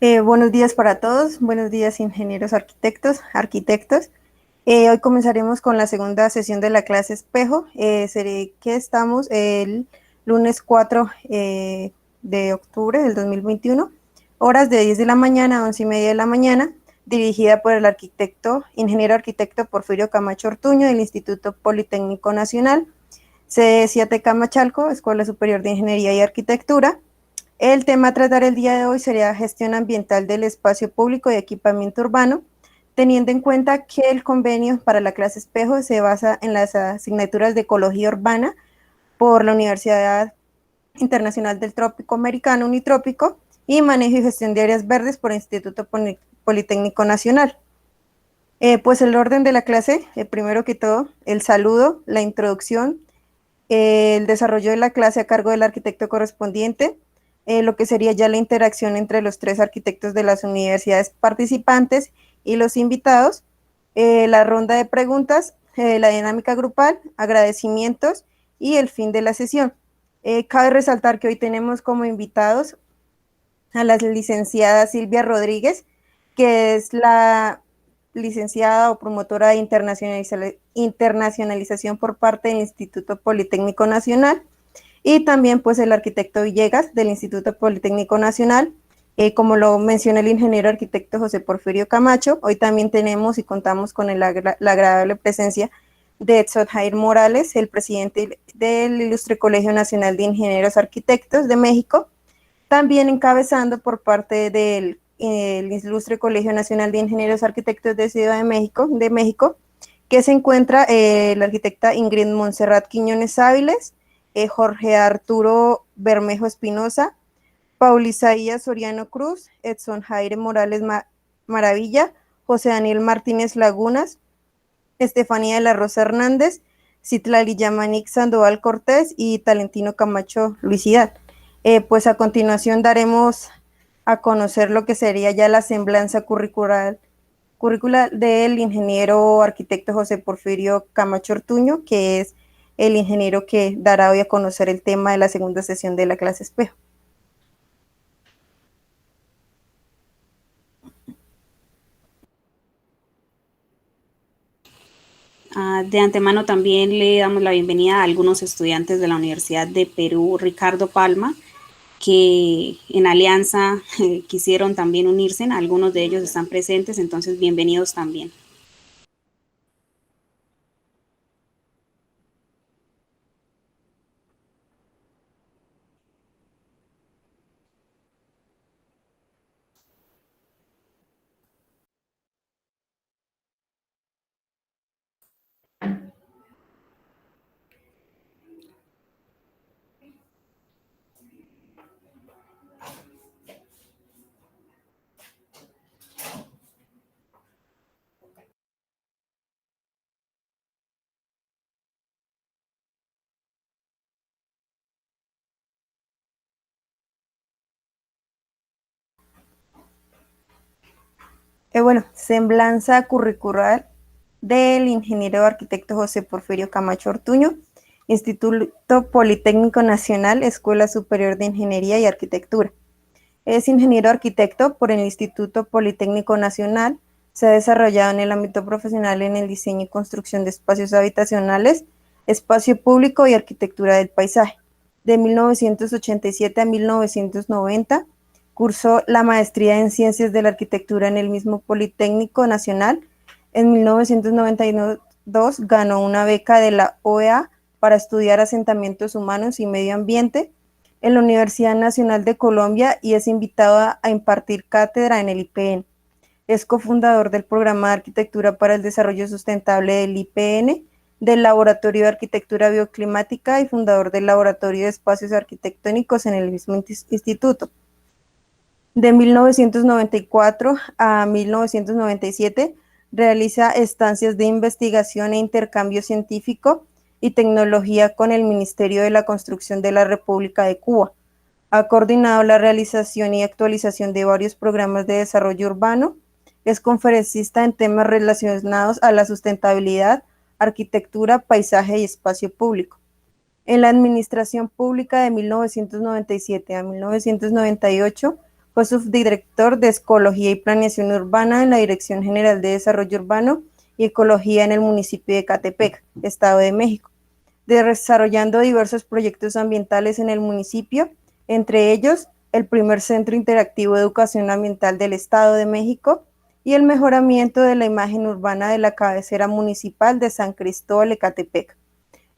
Buenos días para todos, buenos días ingenieros arquitectos. Hoy comenzaremos con la segunda sesión de la clase espejo. Seré que estamos el lunes 4 de octubre del 2021, horas de 10 de la mañana a 11:30 de la mañana, dirigida por el ingeniero arquitecto Porfirio Camacho Ortuño del Instituto Politécnico Nacional, sede 7 Camachalco, Escuela Superior de Ingeniería y Arquitectura. El tema a tratar el día de hoy sería gestión ambiental del espacio público y equipamiento urbano, teniendo en cuenta que el convenio para la clase espejo se basa en las asignaturas de ecología urbana por la Universidad Internacional del Trópico Americano Unitrópico y manejo y gestión de áreas verdes por el Instituto Politécnico Nacional. Pues el orden de la clase, primero que todo, el saludo, la introducción, el desarrollo de la clase a cargo del arquitecto correspondiente, lo que sería ya la interacción entre los tres arquitectos de las universidades participantes y los invitados, la ronda de preguntas, la dinámica grupal, agradecimientos y el fin de la sesión. Cabe resaltar que hoy tenemos como invitados a la licenciada Silvia Rodríguez, que es la licenciada o promotora de internacionalización por parte del Instituto Politécnico Nacional, y también pues el arquitecto Villegas del Instituto Politécnico Nacional. Como lo mencionó el ingeniero arquitecto José Porfirio Camacho, hoy también tenemos y contamos con la agradable presencia de Edson Jair Morales, el presidente del Ilustre Colegio Nacional de Ingenieros Arquitectos de México, también encabezando por parte del Ilustre Colegio Nacional de Ingenieros Arquitectos de Ciudad de México, que se encuentra la arquitecta Ingrid Montserrat Quiñones Áviles, Jorge Arturo Bermejo Espinosa, Paul Isaías Soriano Cruz, Edson Jaire Morales Maravilla, José Daniel Martínez Lagunas, Estefanía de la Rosa Hernández, Citlali Yamanik Sandoval Cortés y Talentino Camacho Luisidad. Pues a continuación daremos a conocer lo que sería ya la semblanza currícula del ingeniero arquitecto José Porfirio Camacho Ortuño, que es el ingeniero que dará hoy a conocer el tema de la segunda sesión de la clase espejo. De antemano también le damos la bienvenida a algunos estudiantes de la Universidad de Perú, Ricardo Palma, que en alianza quisieron también unirse. Algunos de ellos están presentes, entonces bienvenidos también. Bueno, semblanza curricular del ingeniero arquitecto José Porfirio Camacho Ortuño, Instituto Politécnico Nacional, Escuela Superior de Ingeniería y Arquitectura. Es ingeniero arquitecto por el Instituto Politécnico Nacional. Se ha desarrollado en el ámbito profesional en el diseño y construcción de espacios habitacionales, espacio público y arquitectura del paisaje. De 1987 a 1990, cursó la maestría en Ciencias de la Arquitectura en el mismo Politécnico Nacional. En 1992 ganó una beca de la OEA para estudiar asentamientos humanos y medio ambiente en la Universidad Nacional de Colombia y es invitado a impartir cátedra en el IPN. Es cofundador del programa de Arquitectura para el Desarrollo Sustentable del IPN, del Laboratorio de Arquitectura Bioclimática y fundador del Laboratorio de Espacios Arquitectónicos en el mismo instituto. De 1994 a 1997 realiza estancias de investigación e intercambio científico y tecnología con el Ministerio de la Construcción de la República de Cuba. Ha coordinado la realización y actualización de varios programas de desarrollo urbano. Es conferencista en temas relacionados a la sustentabilidad, arquitectura, paisaje y espacio público. En la administración pública de 1997 a 1998 Fue subdirector de Ecología y Planeación Urbana en la Dirección General de Desarrollo Urbano y Ecología en el municipio de Ecatepec, Estado de México, desarrollando diversos proyectos ambientales en el municipio, entre ellos el primer Centro Interactivo de Educación Ambiental del Estado de México y el mejoramiento de la imagen urbana de la cabecera municipal de San Cristóbal Ecatepec.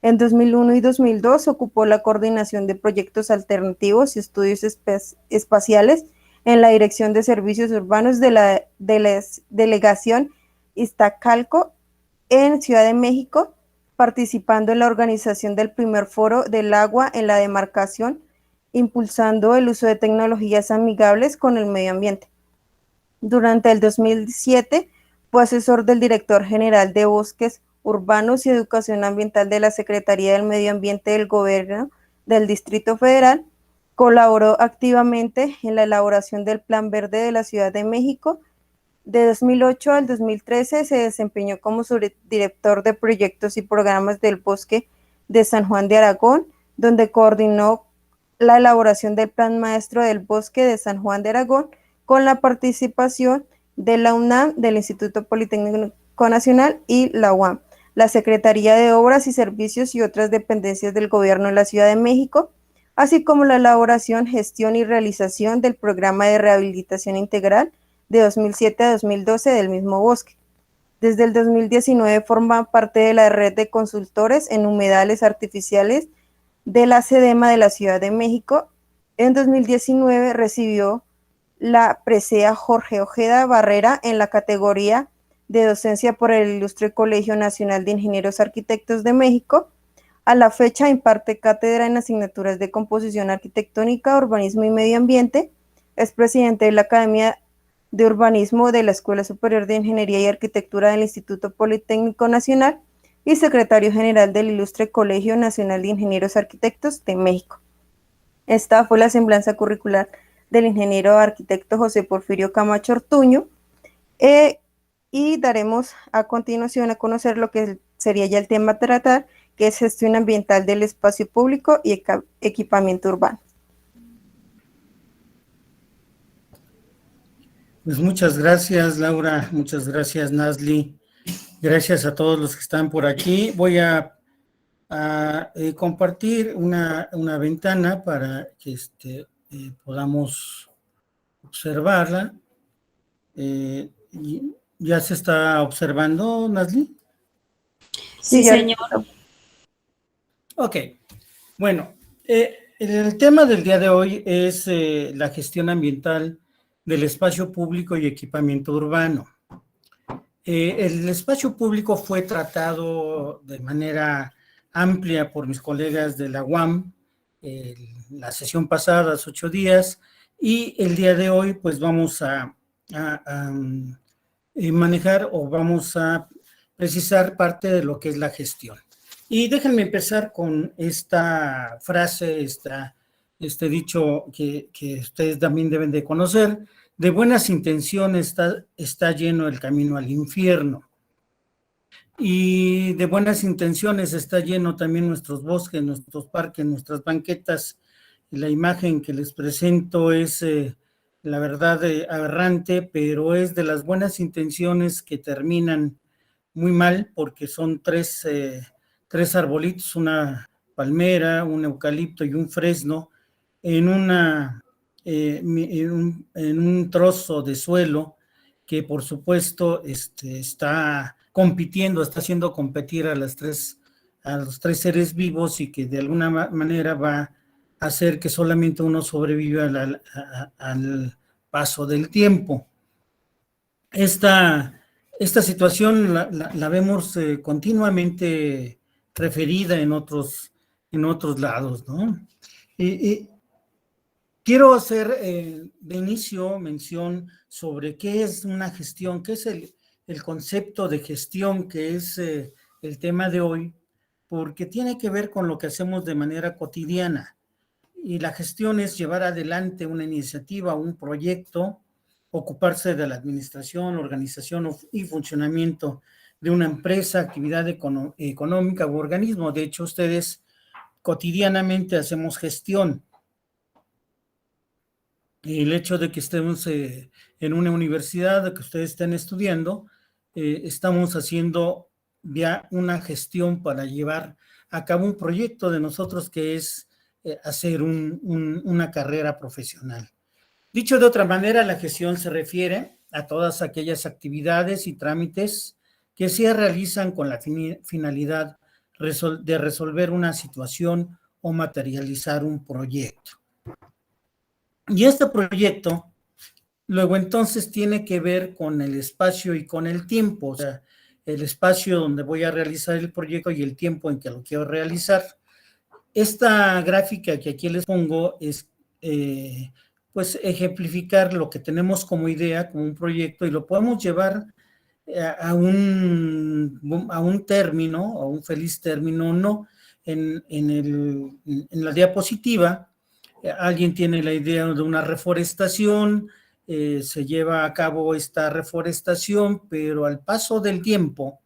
En 2001 y 2002 ocupó la coordinación de proyectos alternativos y estudios espaciales en la Dirección de Servicios Urbanos de la Delegación Iztacalco en Ciudad de México, participando en la organización del primer foro del agua en la demarcación, impulsando el uso de tecnologías amigables con el medio ambiente. Durante el 2007 fue asesor del director general de Bosques Urbanos y Educación Ambiental de la Secretaría del Medio Ambiente del Gobierno del Distrito Federal. Colaboró activamente en la elaboración del Plan Verde de la Ciudad de México. De 2008 al 2013 se desempeñó como subdirector de proyectos y programas del Bosque de San Juan de Aragón, donde coordinó la elaboración del Plan Maestro del Bosque de San Juan de Aragón, con la participación de la UNAM, del Instituto Politécnico Nacional y la UAM, la Secretaría de Obras y Servicios y otras dependencias del Gobierno de la Ciudad de México, así como la elaboración, gestión y realización del Programa de Rehabilitación Integral de 2007 a 2012 del mismo bosque. Desde el 2019 forma parte de la red de consultores en humedales artificiales de la SEDEMA de la Ciudad de México. En 2019 recibió la presea Jorge Ojeda Barrera en la categoría de docencia por el Ilustre Colegio Nacional de Ingenieros Arquitectos de México. A la fecha imparte cátedra en asignaturas de composición arquitectónica, urbanismo y medio ambiente. Es presidente de la Academia de Urbanismo de la Escuela Superior de Ingeniería y Arquitectura del Instituto Politécnico Nacional y secretario general del Ilustre Colegio Nacional de Ingenieros Arquitectos de México. Esta fue la semblanza curricular del ingeniero arquitecto José Porfirio Camacho Ortuño, y daremos a continuación a conocer lo que sería ya el tema a tratar, que es gestión ambiental del espacio público y equipamiento urbano. Pues muchas gracias, Laura, muchas gracias, Nazli. Gracias a todos los que están por aquí. Voy a compartir una ventana para que podamos observarla. ¿Ya se está observando, Nazli? Sí, señor. Ok, bueno, el tema del día de hoy es la gestión ambiental del espacio público y equipamiento urbano. El espacio público fue tratado de manera amplia por mis colegas de la UAM, la sesión pasada, hace 8 días, y el día de hoy pues vamos a manejar o vamos a precisar parte de lo que es la gestión. Y déjenme empezar con esta frase, este dicho que ustedes también deben de conocer: de buenas intenciones está lleno el camino al infierno. Y de buenas intenciones está lleno también nuestros bosques, nuestros parques, nuestras banquetas. Y la imagen que les presento es, la verdad, aberrante, pero es de las buenas intenciones que terminan muy mal, porque son tres arbolitos, una palmera, un eucalipto y un fresno, en un trozo de suelo que por supuesto está compitiendo, está haciendo competir a los tres seres vivos, y que de alguna manera va a hacer que solamente uno sobreviva al paso del tiempo. Esta situación la vemos continuamente referida en otros lados, ¿no? Y quiero hacer de inicio mención sobre qué es una gestión, qué es el concepto de gestión, que es el tema de hoy, porque tiene que ver con lo que hacemos de manera cotidiana. Y la gestión es llevar adelante una iniciativa, un proyecto, ocuparse de la administración, organización y funcionamiento de una empresa, actividad económica u organismo. De hecho, ustedes cotidianamente hacemos gestión. el hecho de que estemos en una universidad, de que ustedes estén estudiando, estamos haciendo ya una gestión para llevar a cabo un proyecto de nosotros que es hacer una carrera profesional. Dicho de otra manera, la gestión se refiere a todas aquellas actividades y trámites que se realizan con la finalidad de resolver una situación o materializar un proyecto. Y este proyecto luego entonces tiene que ver con el espacio y con el tiempo, o sea, el espacio donde voy a realizar el proyecto y el tiempo en que lo quiero realizar. Esta gráfica que aquí les pongo es pues ejemplificar lo que tenemos como idea, como un proyecto, y lo podemos llevar a un término, a un feliz término, no. En la diapositiva, alguien tiene la idea de una reforestación, se lleva a cabo esta reforestación, pero al paso del tiempo,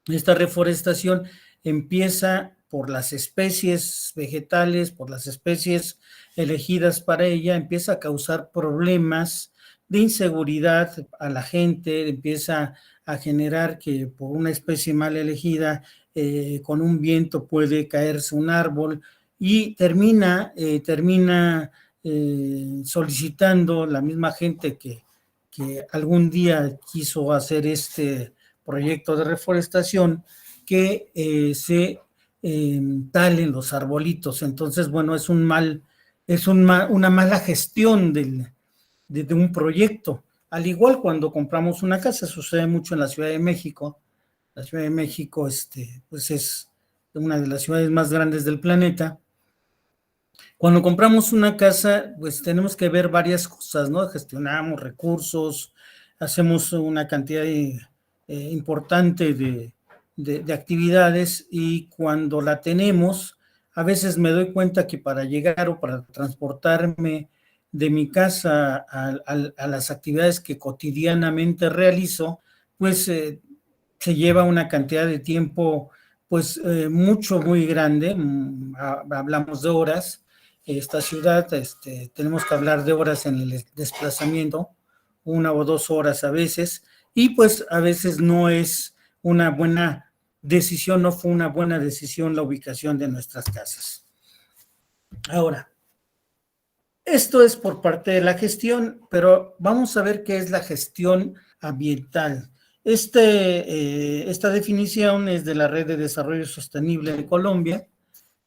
esta reforestación empieza por las especies vegetales, por las especies elegidas para ella, empieza a causar problemas de inseguridad a la gente, empieza a generar que por una especie mal elegida, con un viento puede caerse un árbol y termina solicitando la misma gente que algún día quiso hacer este proyecto de reforestación, que se talen los arbolitos. Entonces, bueno, es una mala gestión de un proyecto. Al igual cuando compramos una casa, sucede mucho en la Ciudad de México. La Ciudad de México, pues es una de las ciudades más grandes del planeta. Cuando compramos una casa, pues tenemos que ver varias cosas, ¿no? Gestionamos recursos, hacemos una cantidad importante de actividades, y cuando la tenemos, a veces me doy cuenta que para llegar o para transportarme de mi casa a las actividades que cotidianamente realizo, pues se lleva una cantidad de tiempo pues muy grande, hablamos de horas. Esta ciudad, tenemos que hablar de horas en el desplazamiento, 1 o 2 horas a veces, y pues a veces no es una buena decisión, no fue una buena decisión la ubicación de nuestras casas. Ahora, esto es por parte de la gestión, pero vamos a ver qué es la gestión ambiental. Esta definición es de la Red de Desarrollo Sostenible de Colombia.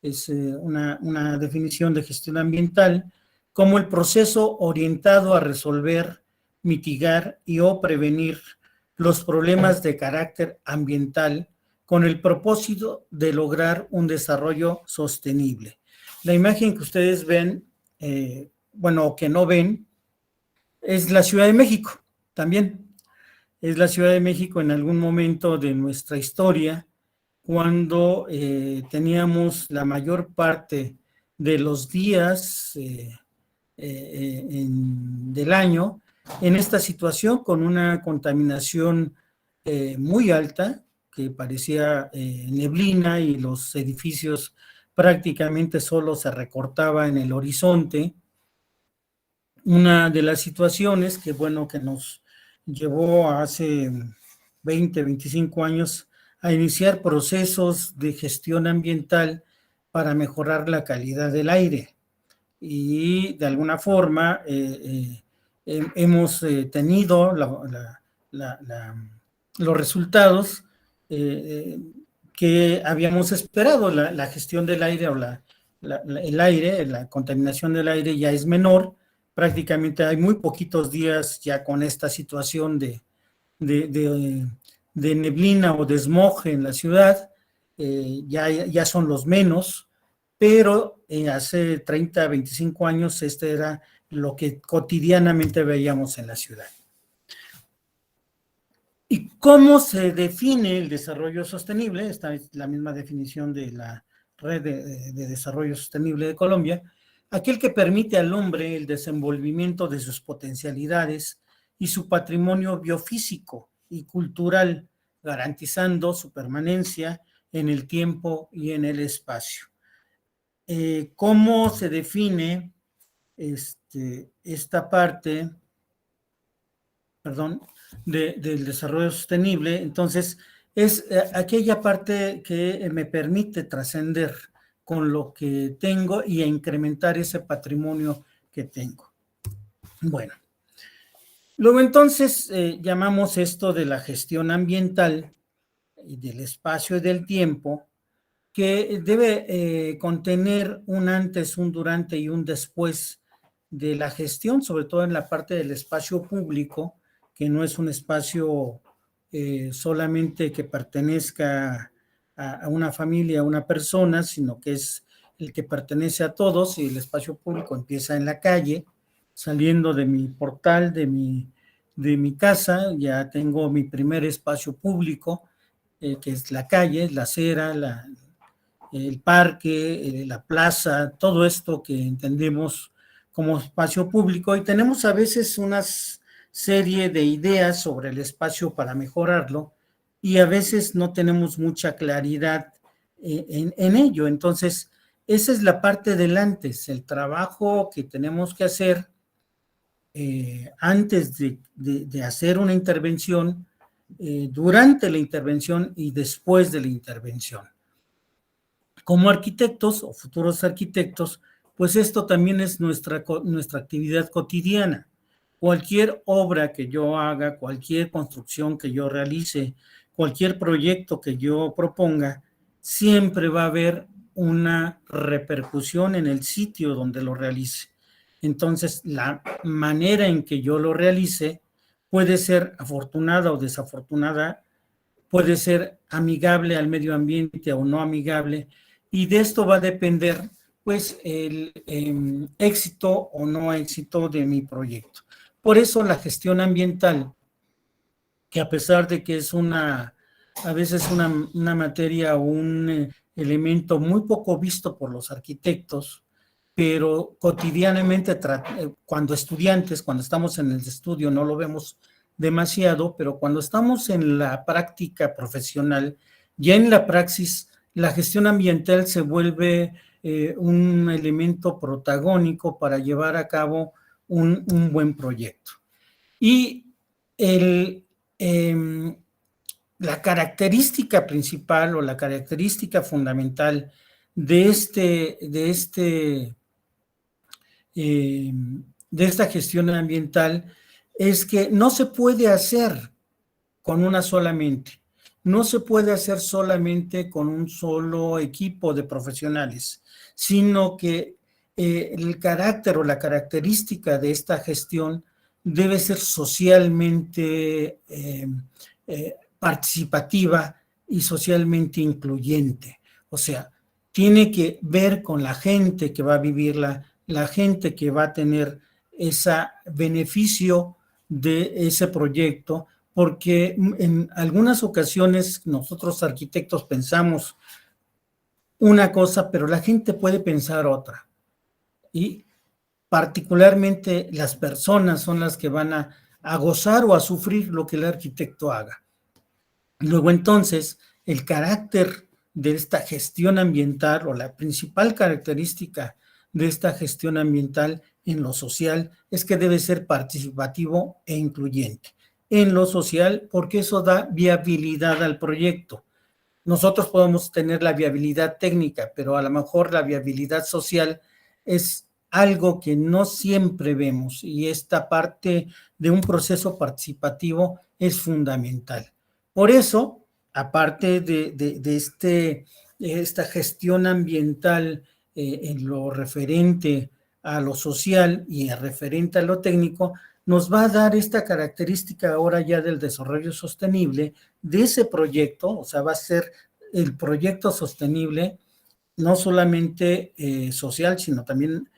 Es una definición de gestión ambiental como el proceso orientado a resolver, mitigar y o prevenir los problemas de carácter ambiental con el propósito de lograr un desarrollo sostenible. La imagen que ustedes ven, o que no ven, es la Ciudad de México también. Es la Ciudad de México en algún momento de nuestra historia, cuando teníamos la mayor parte de los días del año en esta situación, con una contaminación muy alta, que parecía neblina, y los edificios prácticamente solo se recortaba en el horizonte. Una de las situaciones que nos llevó hace 20, 25 años a iniciar procesos de gestión ambiental para mejorar la calidad del aire. Y de alguna forma hemos tenido los resultados que habíamos esperado. La gestión del aire o el aire, la contaminación del aire ya es menor. Prácticamente hay muy poquitos días ya con esta situación de neblina o de smog en la ciudad. Ya son los menos, pero hace 30, 25 años era lo que cotidianamente veíamos en la ciudad. ¿Y cómo se define el desarrollo sostenible? Esta es la misma definición de la Red de Desarrollo Sostenible de Colombia: aquel que permite al hombre el desenvolvimiento de sus potencialidades y su patrimonio biofísico y cultural, garantizando su permanencia en el tiempo y en el espacio. ¿Cómo se define esta parte, perdón, del desarrollo sostenible. Entonces, es aquella parte que me permite trascender con lo que tengo y a incrementar ese patrimonio que tengo. Bueno, luego entonces llamamos esto de la gestión ambiental y del espacio y del tiempo, que debe contener un antes, un durante y un después de la gestión, sobre todo en la parte del espacio público, que no es un espacio solamente que pertenezca a una familia, a una persona, sino que es el que pertenece a todos, y el espacio público empieza en la calle, saliendo de mi portal, de mi casa, ya tengo mi primer espacio público, que es la calle, la acera, el parque, la plaza, todo esto que entendemos como espacio público, y tenemos a veces una serie de ideas sobre el espacio para mejorarlo, y a veces no tenemos mucha claridad en ello. Entonces, esa es la parte del antes, el trabajo que tenemos que hacer antes de hacer una intervención, durante la intervención y después de la intervención. Como arquitectos o futuros arquitectos, pues esto también es nuestra actividad cotidiana. Cualquier obra que yo haga, cualquier construcción que yo realice, cualquier proyecto que yo proponga, siempre va a haber una repercusión en el sitio donde lo realice. Entonces, la manera en que yo lo realice puede ser afortunada o desafortunada, puede ser amigable al medio ambiente o no amigable, y de esto va a depender pues el éxito o no éxito de mi proyecto. Por eso la gestión ambiental, que a pesar de que es a veces una materia o un elemento muy poco visto por los arquitectos, pero cotidianamente cuando estamos en el estudio no lo vemos demasiado, pero cuando estamos en la práctica profesional, ya en la praxis, la gestión ambiental se vuelve un elemento protagónico para llevar a cabo un buen proyecto. Y la característica principal o la característica fundamental de esta gestión ambiental es que no se puede hacer con una sola mente, no se puede hacer solamente con un solo equipo de profesionales, sino que el carácter o la característica de esta gestión debe ser socialmente participativa y socialmente incluyente. O sea, tiene que ver con la gente que va a vivirla, la gente que va a tener ese beneficio de ese proyecto, porque en algunas ocasiones nosotros arquitectos pensamos una cosa, pero la gente puede pensar otra. Y particularmente las personas son las que van a gozar o a sufrir lo que el arquitecto haga. Luego entonces, el carácter de esta gestión ambiental o la principal característica de esta gestión ambiental en lo social es que debe ser participativo e incluyente. En lo social, porque eso da viabilidad al proyecto. Nosotros podemos tener la viabilidad técnica, pero a lo mejor la viabilidad social es algo que no siempre vemos, y esta parte de un proceso participativo es fundamental. Por eso, aparte de esta gestión ambiental en lo referente a lo social y referente a lo técnico, nos va a dar esta característica ahora ya del desarrollo sostenible de ese proyecto. O sea, va a ser el proyecto sostenible, no solamente social, sino también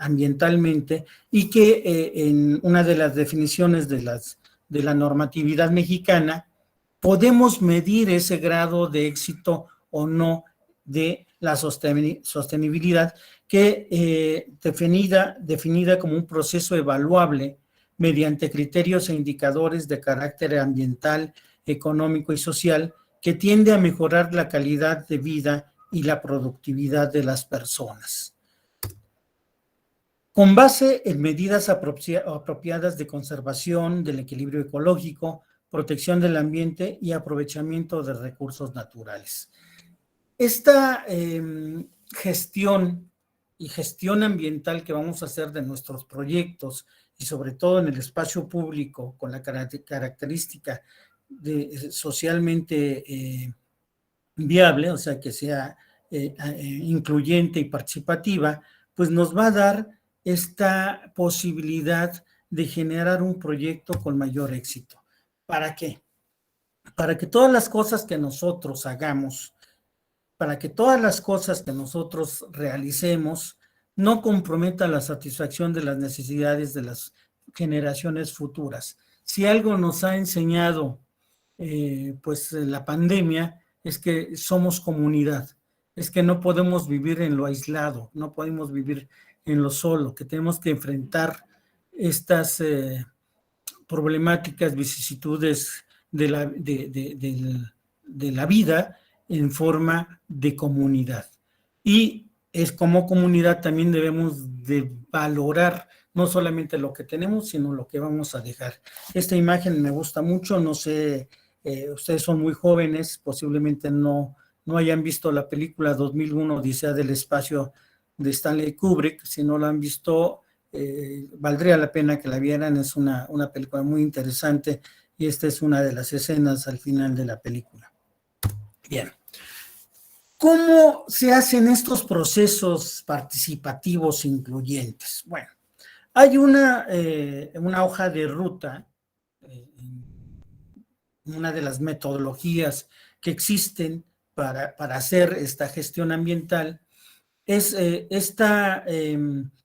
ambientalmente, y que en una de las definiciones de la normatividad mexicana, podemos medir ese grado de éxito o no de la sostenibilidad, que definida como un proceso evaluable mediante criterios e indicadores de carácter ambiental, económico y social, que tiende a mejorar la calidad de vida y la productividad de las personas. con base en medidas apropiadas de conservación del equilibrio ecológico, protección del ambiente y aprovechamiento de recursos naturales. Esta gestión ambiental que vamos a hacer de nuestros proyectos y sobre todo en el espacio público con la característica de socialmente viable, o sea, que sea incluyente y participativa, pues nos va a dar esta posibilidad de generar un proyecto con mayor éxito. ¿Para qué? Para que todas las cosas que nosotros hagamos, para que todas las cosas que nosotros realicemos no comprometan la satisfacción de las necesidades de las generaciones futuras. Si algo nos ha enseñado pues la pandemia es que somos comunidad, es que no podemos vivir en lo aislado, no podemos vivir en lo solo, que tenemos que enfrentar estas problemáticas, vicisitudes de la vida en forma de comunidad. Y es como comunidad también debemos de valorar no solamente lo que tenemos, sino lo que vamos a dejar. Esta imagen me gusta mucho, no sé, ustedes son muy jóvenes, posiblemente no hayan visto la película 2001, Odisea del Espacio de Stanley Kubrick. Si no la han visto, valdría la pena que la vieran, es una película muy interesante y esta es una de las escenas al final de la película. Bien. ¿Cómo se hacen estos procesos participativos incluyentes? Bueno, hay una hoja de ruta, una de las metodologías que existen para hacer esta gestión ambiental, es este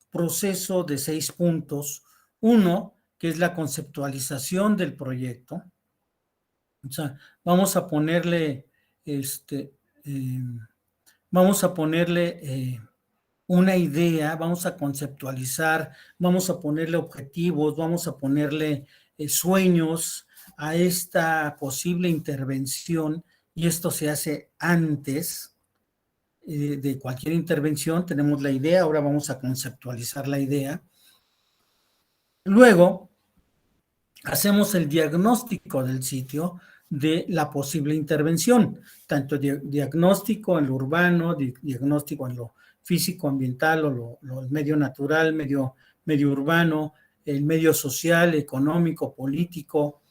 proceso de 6 puntos. Uno, que es la conceptualización del proyecto. O sea, vamos a ponerle una idea, vamos a conceptualizar, vamos a ponerle objetivos, vamos a ponerle sueños a esta posible intervención, y esto se hace antes de cualquier intervención. Tenemos la idea, ahora vamos a conceptualizar la idea. Luego, hacemos el diagnóstico del sitio de la posible intervención, tanto diagnóstico en lo urbano, diagnóstico en lo físico, ambiental, o lo medio natural, medio urbano, el medio social, económico, político.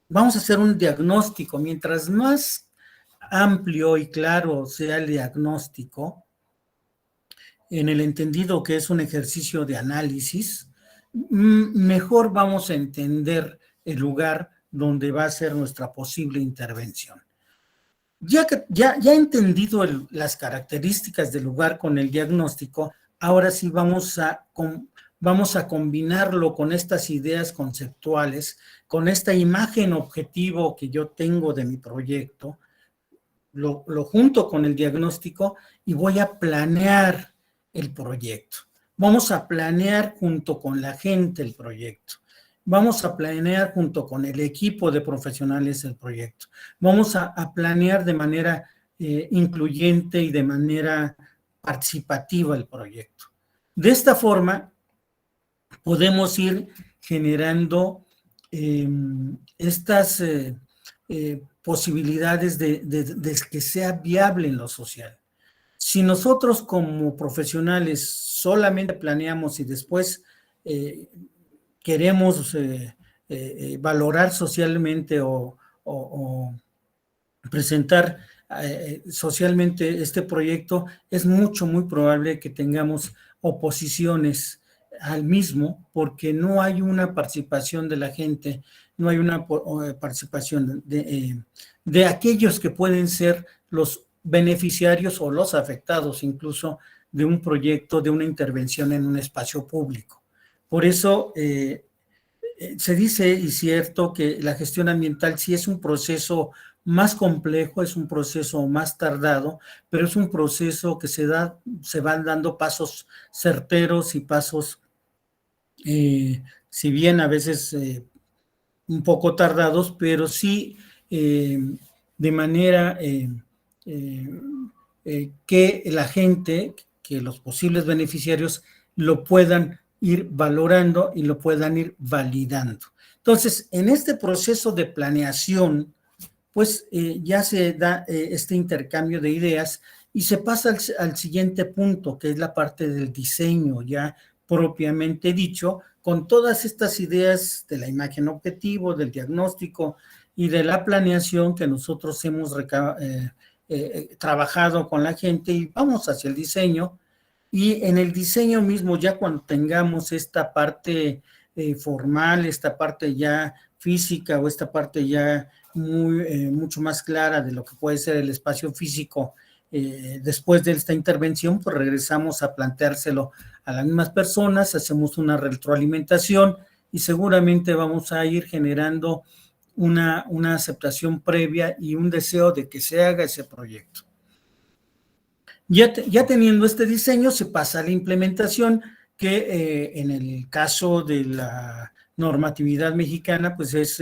Vamos a hacer un diagnóstico. Mientras más amplio y claro sea el diagnóstico, en el entendido que es un ejercicio de análisis, mejor vamos a entender el lugar donde va a ser nuestra posible intervención. Ya entendido las características del lugar con el diagnóstico, ahora sí vamos a combinarlo con estas ideas conceptuales, con esta imagen objetivo que yo tengo de mi proyecto, lo junto con el diagnóstico y voy a planear el proyecto. Vamos a planear junto con la gente el proyecto. Vamos a planear junto con el equipo de profesionales el proyecto. Vamos a planear de manera incluyente y de manera participativa el proyecto. De esta forma, podemos ir generando estas posibilidades de que sea viable en lo social. Si nosotros como profesionales solamente planeamos y después queremos valorar socialmente o presentar socialmente este proyecto, es muy probable que tengamos oposiciones al mismo, porque no hay una participación de la gente, no hay una participación de aquellos que pueden ser los beneficiarios o los afectados incluso de un proyecto, de una intervención en un espacio público. Por eso se dice, y cierto, que la gestión ambiental sí es un proceso más complejo, es un proceso más tardado, pero es un proceso que se van dando pasos certeros y pasos, si bien a veces un poco tardados, pero sí de manera que la gente, que los posibles beneficiarios lo puedan ir valorando y lo puedan ir validando. Entonces, en este proceso de planeación, pues ya se da este intercambio de ideas y se pasa al siguiente punto, que es la parte del diseño, ya propiamente dicho, con todas estas ideas de la imagen objetivo, del diagnóstico y de la planeación que nosotros hemos trabajado con la gente, y vamos hacia el diseño. Y en el diseño mismo, ya cuando tengamos esta parte formal, esta parte ya física o esta parte ya mucho más clara de lo que puede ser el espacio físico, después de esta intervención, pues regresamos a planteárselo a las mismas personas, hacemos una retroalimentación y seguramente vamos a ir generando una aceptación previa y un deseo de que se haga ese proyecto. Ya teniendo este diseño, se pasa a la implementación, que en el caso de la normatividad mexicana, pues es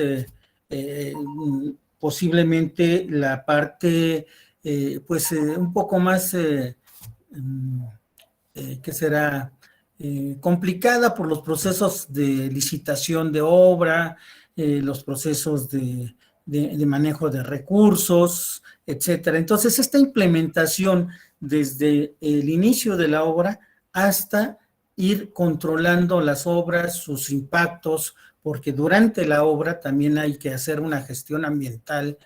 posiblemente la parte, un poco más, que será complicada por los procesos de licitación de obra, los procesos de manejo de recursos, etcétera. Entonces, esta implementación desde el inicio de la obra hasta ir controlando las obras, sus impactos, porque durante la obra también hay que hacer una gestión ambiental,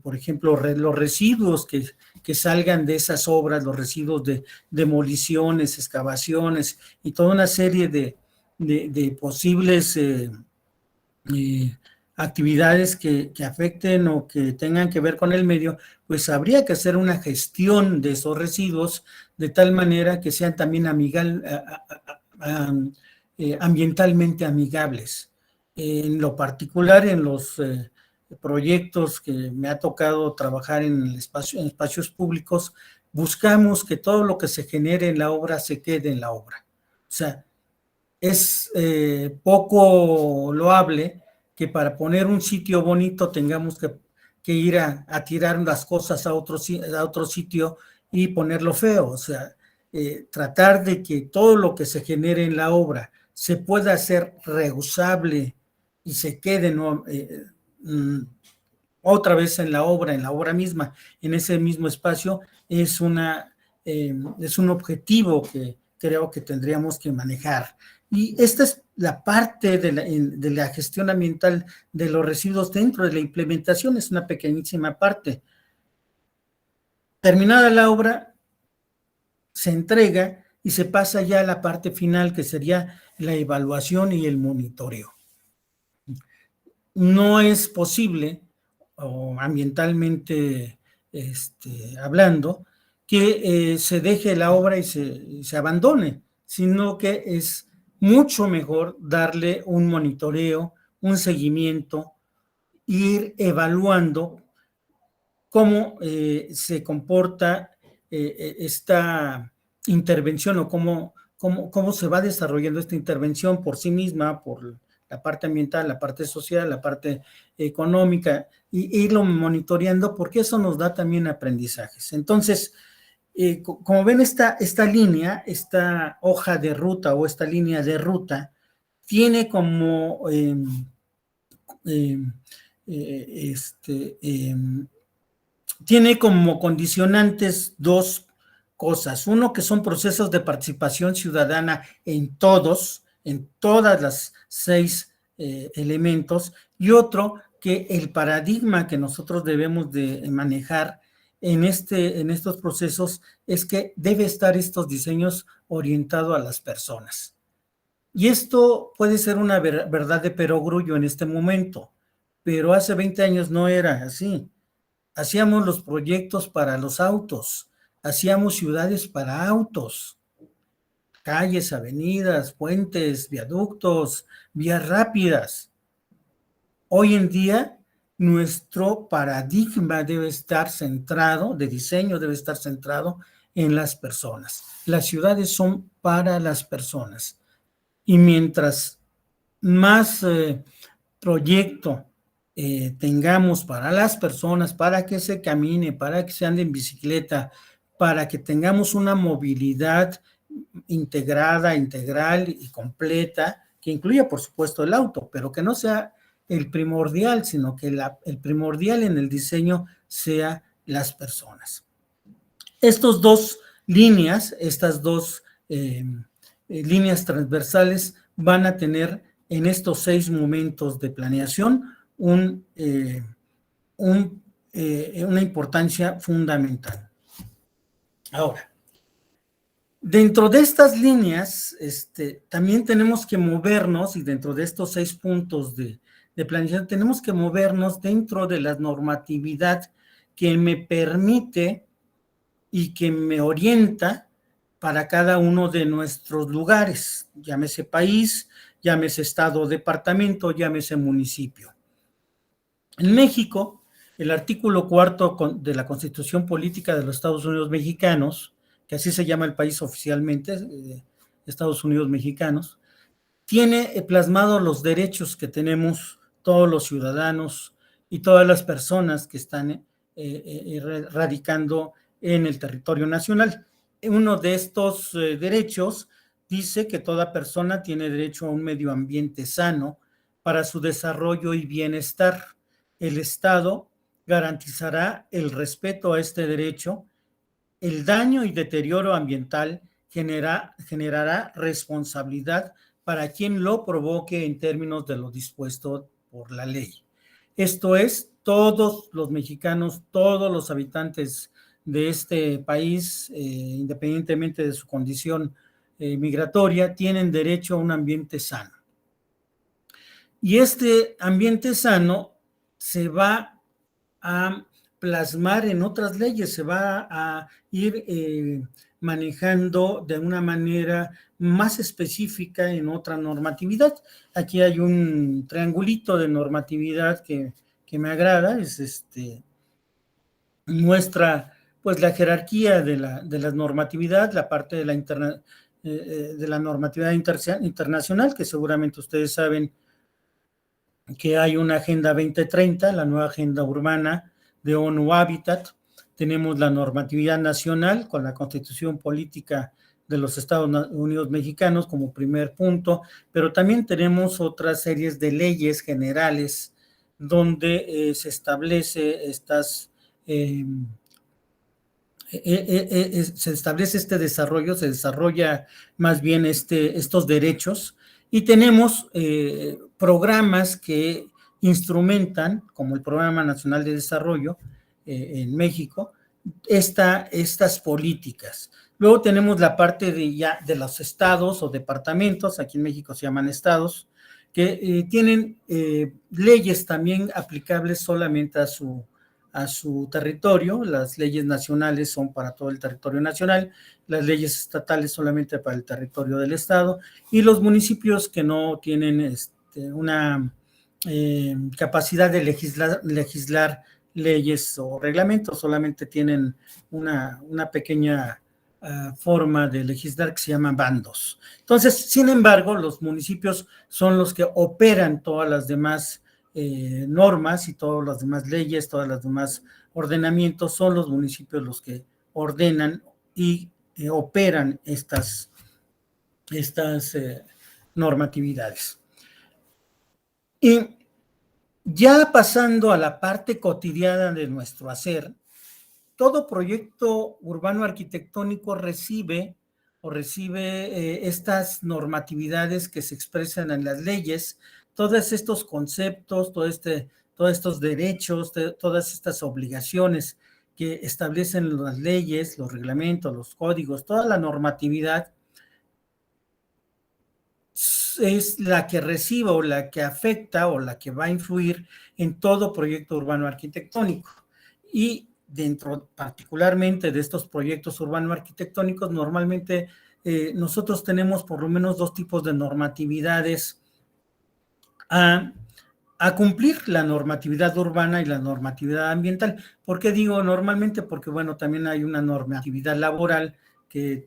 por ejemplo, los residuos que salgan de esas obras, los residuos de demoliciones, excavaciones y toda una serie de posibles actividades que afecten o que tengan que ver con el medio, pues habría que hacer una gestión de esos residuos de tal manera que sean también ambientalmente amigables. En lo particular, en los proyectos que me ha tocado trabajar en espacios públicos, buscamos que todo lo que se genere en la obra se quede en la obra. O sea, es poco loable que para poner un sitio bonito tengamos que ir a tirar las cosas a otro sitio y ponerlo feo. O sea, tratar de que todo lo que se genere en la obra se pueda hacer reusable y se quede otra vez en la obra misma, en ese mismo espacio, es un objetivo que creo que tendríamos que manejar. Y esta es la parte de la gestión ambiental de los residuos dentro de la implementación, es una pequeñísima parte. Terminada la obra, se entrega y se pasa ya a la parte final, que sería la evaluación y el monitoreo. No es posible, o ambientalmente hablando, que se deje la obra y se abandone, sino que es mucho mejor darle un monitoreo, un seguimiento, ir evaluando cómo se comporta esta intervención o cómo se va desarrollando esta intervención por sí misma, por la parte ambiental, la parte social, la parte económica, y irlo monitoreando, porque eso nos da también aprendizajes. Entonces, como ven, esta línea, esta hoja de ruta o esta línea de ruta, tiene como tiene como condicionantes dos cosas. Uno, que son procesos de participación ciudadana en todas las 6 elementos, y otro, que el paradigma que nosotros debemos de manejar en estos procesos es que debe estar estos diseños orientados a las personas. Y esto puede ser una verdad de perogrullo en este momento, pero hace 20 años no era así. Hacíamos los proyectos para los autos, hacíamos ciudades para autos, calles, avenidas, puentes, viaductos, vías rápidas. Hoy en día, nuestro paradigma debe estar centrado, de diseño debe estar centrado en las personas. Las ciudades son para las personas. Y mientras más proyecto tengamos para las personas, para que se camine, para que se ande en bicicleta, para que tengamos una movilidad integrada, integral y completa, que incluya, por supuesto, el auto, pero que no sea el primordial, sino que el primordial en el diseño sea las personas. Estas dos líneas líneas transversales van a tener en estos 6 momentos de planeación una importancia fundamental. Ahora, dentro de estas líneas, también tenemos que movernos, y dentro de estos 6 puntos de planeación, tenemos que movernos dentro de la normatividad que me permite y que me orienta para cada uno de nuestros lugares, llámese país, llámese estado o departamento, llámese municipio. En México, el artículo 4 de la Constitución Política de los Estados Unidos Mexicanos, que así se llama el país oficialmente, Estados Unidos Mexicanos, tiene plasmado los derechos que tenemos todos los ciudadanos y todas las personas que están radicando en el territorio nacional. Uno de estos derechos dice que toda persona tiene derecho a un medio ambiente sano para su desarrollo y bienestar. El Estado garantizará el respeto a este derecho. El daño y deterioro ambiental generará responsabilidad para quien lo provoque en términos de lo dispuesto por la ley. Esto es, todos los mexicanos, todos los habitantes de este país, independientemente de su condición migratoria, tienen derecho a un ambiente sano. Y este ambiente sano se va a plasmar en otras leyes, se va a ir manejando de una manera más específica en otra normatividad. Aquí hay un triangulito de normatividad que me agrada, muestra pues la jerarquía de la normatividad, la parte de la normatividad internacional, que seguramente ustedes saben que hay una Agenda 2030, la nueva Agenda Urbana de ONU Habitat. Tenemos la normatividad nacional con la Constitución Política de los Estados Unidos Mexicanos como primer punto, pero también tenemos otras series de leyes generales donde se establece se establece este desarrollo, se desarrolla más bien estos derechos, y tenemos programas que instrumentan, como el Programa Nacional de Desarrollo en México, estas políticas. Luego tenemos la parte de los estados o departamentos, aquí en México se llaman estados, que tienen leyes también aplicables solamente a su territorio. Las leyes nacionales son para todo el territorio nacional, las leyes estatales solamente para el territorio del estado, y los municipios que no tienen una capacidad de legislar leyes o reglamentos, solamente tienen una pequeña forma de legislar que se llama bandos. Entonces, sin embargo, los municipios son los que operan todas las demás normas y todas las demás leyes, todas las demás ordenamientos. Son los municipios los que ordenan y operan estas normatividades. Y ya pasando a la parte cotidiana de nuestro hacer, todo proyecto urbano arquitectónico recibe estas normatividades que se expresan en las leyes, todos estos conceptos, todos estos derechos, todas estas obligaciones que establecen las leyes, los reglamentos, los códigos, toda la normatividad es la que recibe o la que afecta o la que va a influir en todo proyecto urbano arquitectónico. Y dentro particularmente de estos proyectos urbano-arquitectónicos, normalmente nosotros tenemos por lo menos 2 tipos de normatividades a cumplir: la normatividad urbana y la normatividad ambiental. ¿Por qué digo normalmente? Porque, bueno, también hay una normatividad laboral que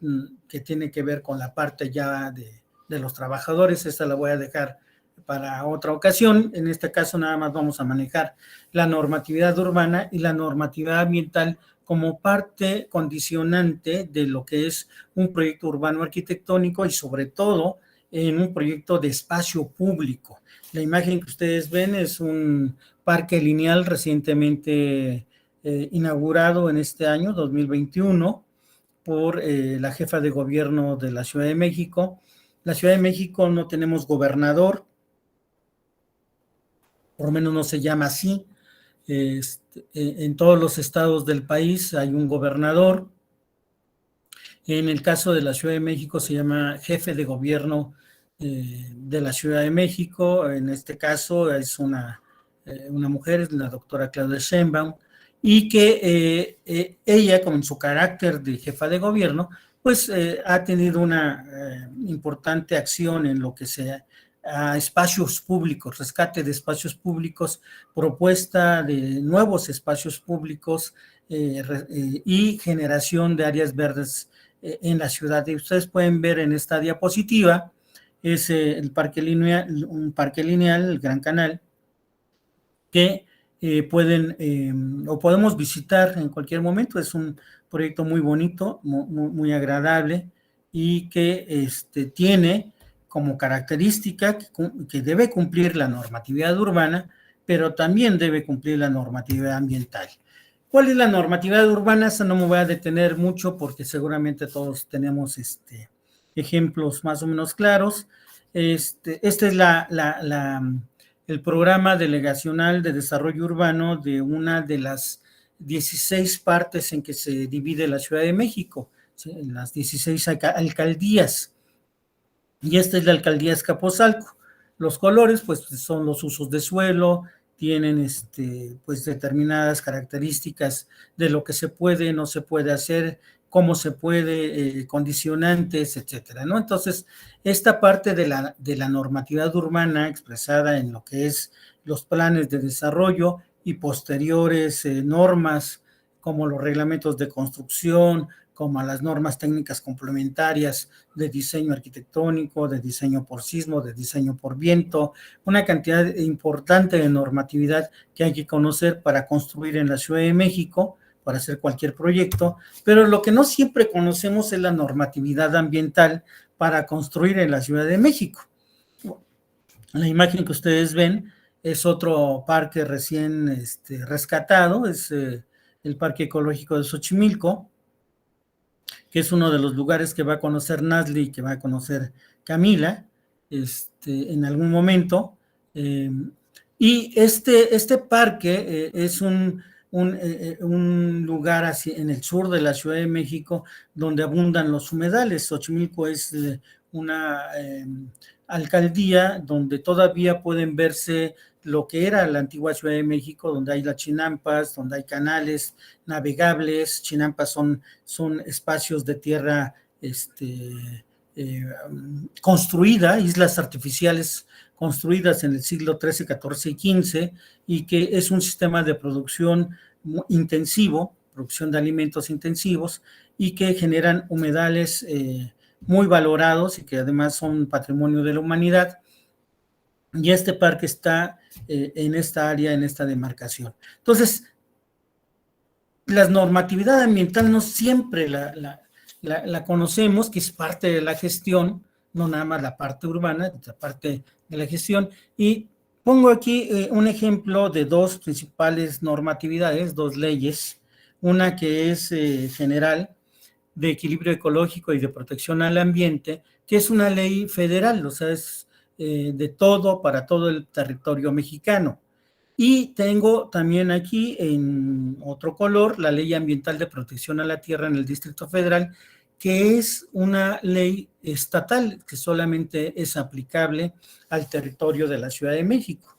tiene que ver con la parte ya de los trabajadores. Esta la voy a dejar para otra ocasión. En este caso nada más vamos a manejar la normatividad urbana y la normatividad ambiental como parte condicionante de lo que es un proyecto urbano arquitectónico y sobre todo en un proyecto de espacio público. La imagen que ustedes ven es un parque lineal recientemente inaugurado en este año, 2021, por la jefa de gobierno de la Ciudad de México. La Ciudad de México no tenemos gobernador, por lo menos no se llama así. En todos los estados del país hay un gobernador. En el caso de la Ciudad de México se llama jefe de gobierno de la Ciudad de México. En este caso es una mujer, es la doctora Claudia Sheinbaum, y que ella, como en su carácter de jefa de gobierno, pues ha tenido una importante acción en lo que sea a espacios públicos, rescate de espacios públicos, propuesta de nuevos espacios públicos y generación de áreas verdes en la ciudad. Y ustedes pueden ver en esta diapositiva, es el parque lineal, un parque lineal, el Gran Canal, que pueden o podemos visitar en cualquier momento. Es un proyecto muy bonito, muy agradable y que tiene como característica que debe cumplir la normatividad urbana, pero también debe cumplir la normatividad ambiental. ¿Cuál es la normatividad urbana? Esa no me voy a detener mucho porque seguramente todos tenemos ejemplos más o menos claros. Este es el programa delegacional de desarrollo urbano de una de las 16 partes en que se divide la Ciudad de México, ¿sí? En las 16 alcaldías. Y esta es la alcaldía Azcapotzalco. Los colores, pues, son los usos de suelo, tienen pues determinadas características de lo que se puede, no se puede hacer, cómo se puede, condicionantes, etcétera, ¿no? Entonces, esta parte de la normatividad urbana expresada en lo que es los planes de desarrollo y posteriores normas como los reglamentos de construcción, como a las normas técnicas complementarias de diseño arquitectónico, de diseño por sismo, de diseño por viento, una cantidad importante de normatividad que hay que conocer para construir en la Ciudad de México, para hacer cualquier proyecto, pero lo que no siempre conocemos es la normatividad ambiental para construir en la Ciudad de México. La imagen que ustedes ven es otro parque recién rescatado, es el Parque Ecológico de Xochimilco, que es uno de los lugares que va a conocer Nazli y que va a conocer Camila en algún momento. Y este parque es un lugar así en el sur de la Ciudad de México donde abundan los humedales. Xochimilco es una alcaldía donde todavía pueden verse lo que era la antigua Ciudad de México, donde hay las chinampas, donde hay canales navegables. Chinampas son espacios de tierra construida, islas artificiales construidas en el siglo XIII, XIV y XV, y que es un sistema de producción intensivo, producción de alimentos intensivos, y que generan humedales muy valorados y que además son patrimonio de la humanidad. Y este parque está en esta área, en esta demarcación. Entonces, la normatividad ambiental no siempre la conocemos, que es parte de la gestión, no nada más la parte urbana, la parte de la gestión. Y pongo aquí un ejemplo de dos principales normatividades, dos leyes, una que es general de equilibrio ecológico y de protección al ambiente, que es una ley federal, o sea, es de todo para todo el territorio mexicano. Y tengo también aquí en otro color la Ley Ambiental de Protección a la Tierra en el Distrito Federal, que es una ley estatal que solamente es aplicable al territorio de la Ciudad de México.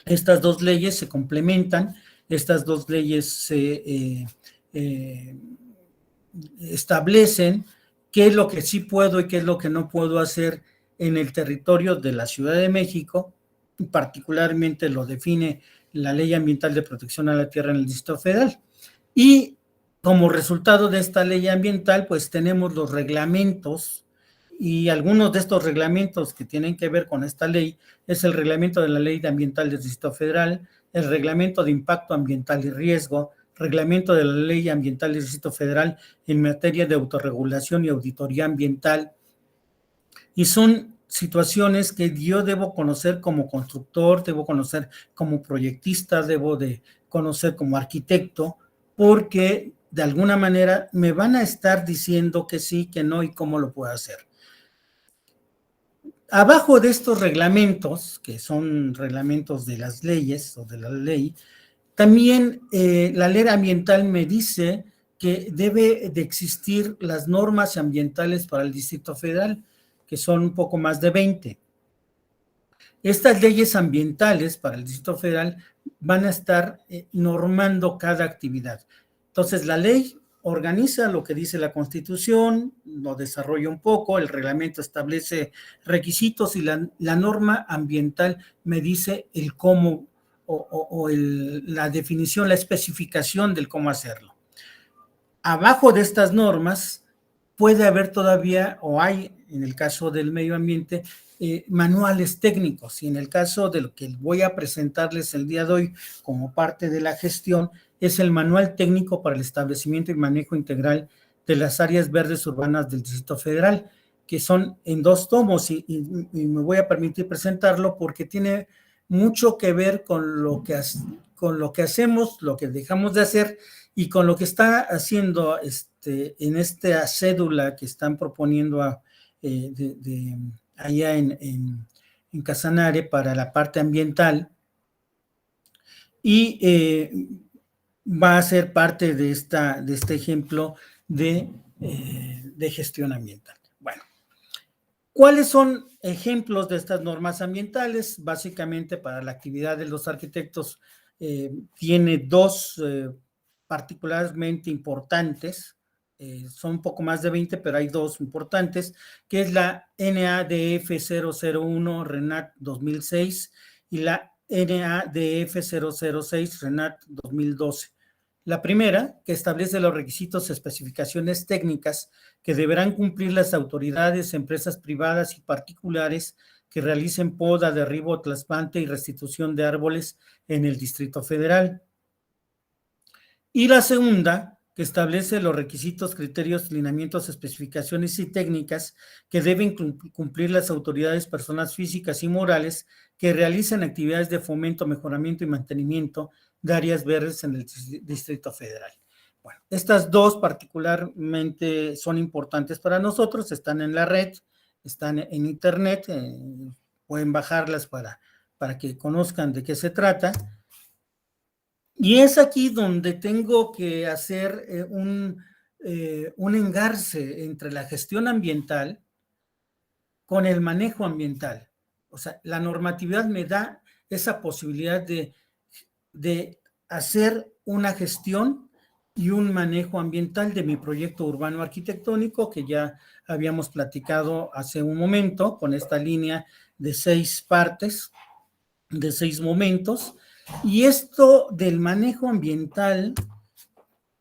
Estas dos leyes se complementan, estas dos leyes se establecen qué es lo que sí puedo y qué es lo que no puedo hacer en el territorio de la Ciudad de México. Particularmente lo define la Ley Ambiental de Protección a la Tierra en el Distrito Federal. Y como resultado de esta ley ambiental, pues tenemos los reglamentos y algunos de estos reglamentos que tienen que ver con esta ley es el reglamento de la Ley Ambiental del Distrito Federal, el reglamento de impacto ambiental y riesgo, reglamento de la Ley Ambiental del Distrito Federal en materia de autorregulación y auditoría ambiental, y son situaciones que yo debo conocer como constructor, debo conocer como proyectista, debo de conocer como arquitecto, porque de alguna manera me van a estar diciendo que sí, que no y cómo lo puedo hacer. Abajo de estos reglamentos, que son reglamentos de las leyes o de la ley, también la ley ambiental me dice que debe de existir las normas ambientales para el Distrito Federal, que son un poco más de 20. Estas leyes ambientales para el Distrito Federal van a estar normando cada actividad. Entonces, la ley organiza lo que dice la Constitución, lo desarrolla un poco, el reglamento establece requisitos y la norma ambiental me dice el cómo la definición, la especificación del cómo hacerlo. Abajo de estas normas puede haber todavía, o hay en el caso del medio ambiente, manuales técnicos, y en el caso de lo que voy a presentarles el día de hoy como parte de la gestión, es el manual técnico para el establecimiento y manejo integral de las áreas verdes urbanas del Distrito Federal, que son en 2 tomos, y me voy a permitir presentarlo porque tiene mucho que ver con lo que hacemos, lo que dejamos de hacer, y con lo que está haciendo en esta cédula que están proponiendo allá en Casanare para la parte ambiental, y va a ser parte de este ejemplo de gestión ambiental. Bueno, ¿cuáles son ejemplos de estas normas ambientales? Básicamente, para la actividad de los arquitectos tiene 2 particularmente importantes, son un poco más de 20, pero hay 2 importantes, que es la NADF 001 RENAT 2006 y la NADF 006 RENAT 2012. La primera, que establece los requisitos y especificaciones técnicas que deberán cumplir las autoridades, empresas privadas y particulares que realicen poda, derribo, trasplante y restitución de árboles en el Distrito Federal. Y la segunda, que establece los requisitos, criterios, lineamientos, especificaciones y técnicas que deben cumplir las autoridades, personas físicas y morales que realicen actividades de fomento, mejoramiento y mantenimiento de áreas verdes en el Distrito Federal. Bueno, estas 2 particularmente son importantes para nosotros, están en la red, están en internet, pueden bajarlas para que conozcan de qué se trata. Y es aquí donde tengo que hacer un engarce entre la gestión ambiental con el manejo ambiental. O sea, la normatividad me da esa posibilidad de hacer una gestión y un manejo ambiental de mi proyecto urbano arquitectónico, que ya habíamos platicado hace un momento, con esta línea de 6 partes, de 6 momentos. Y esto del manejo ambiental,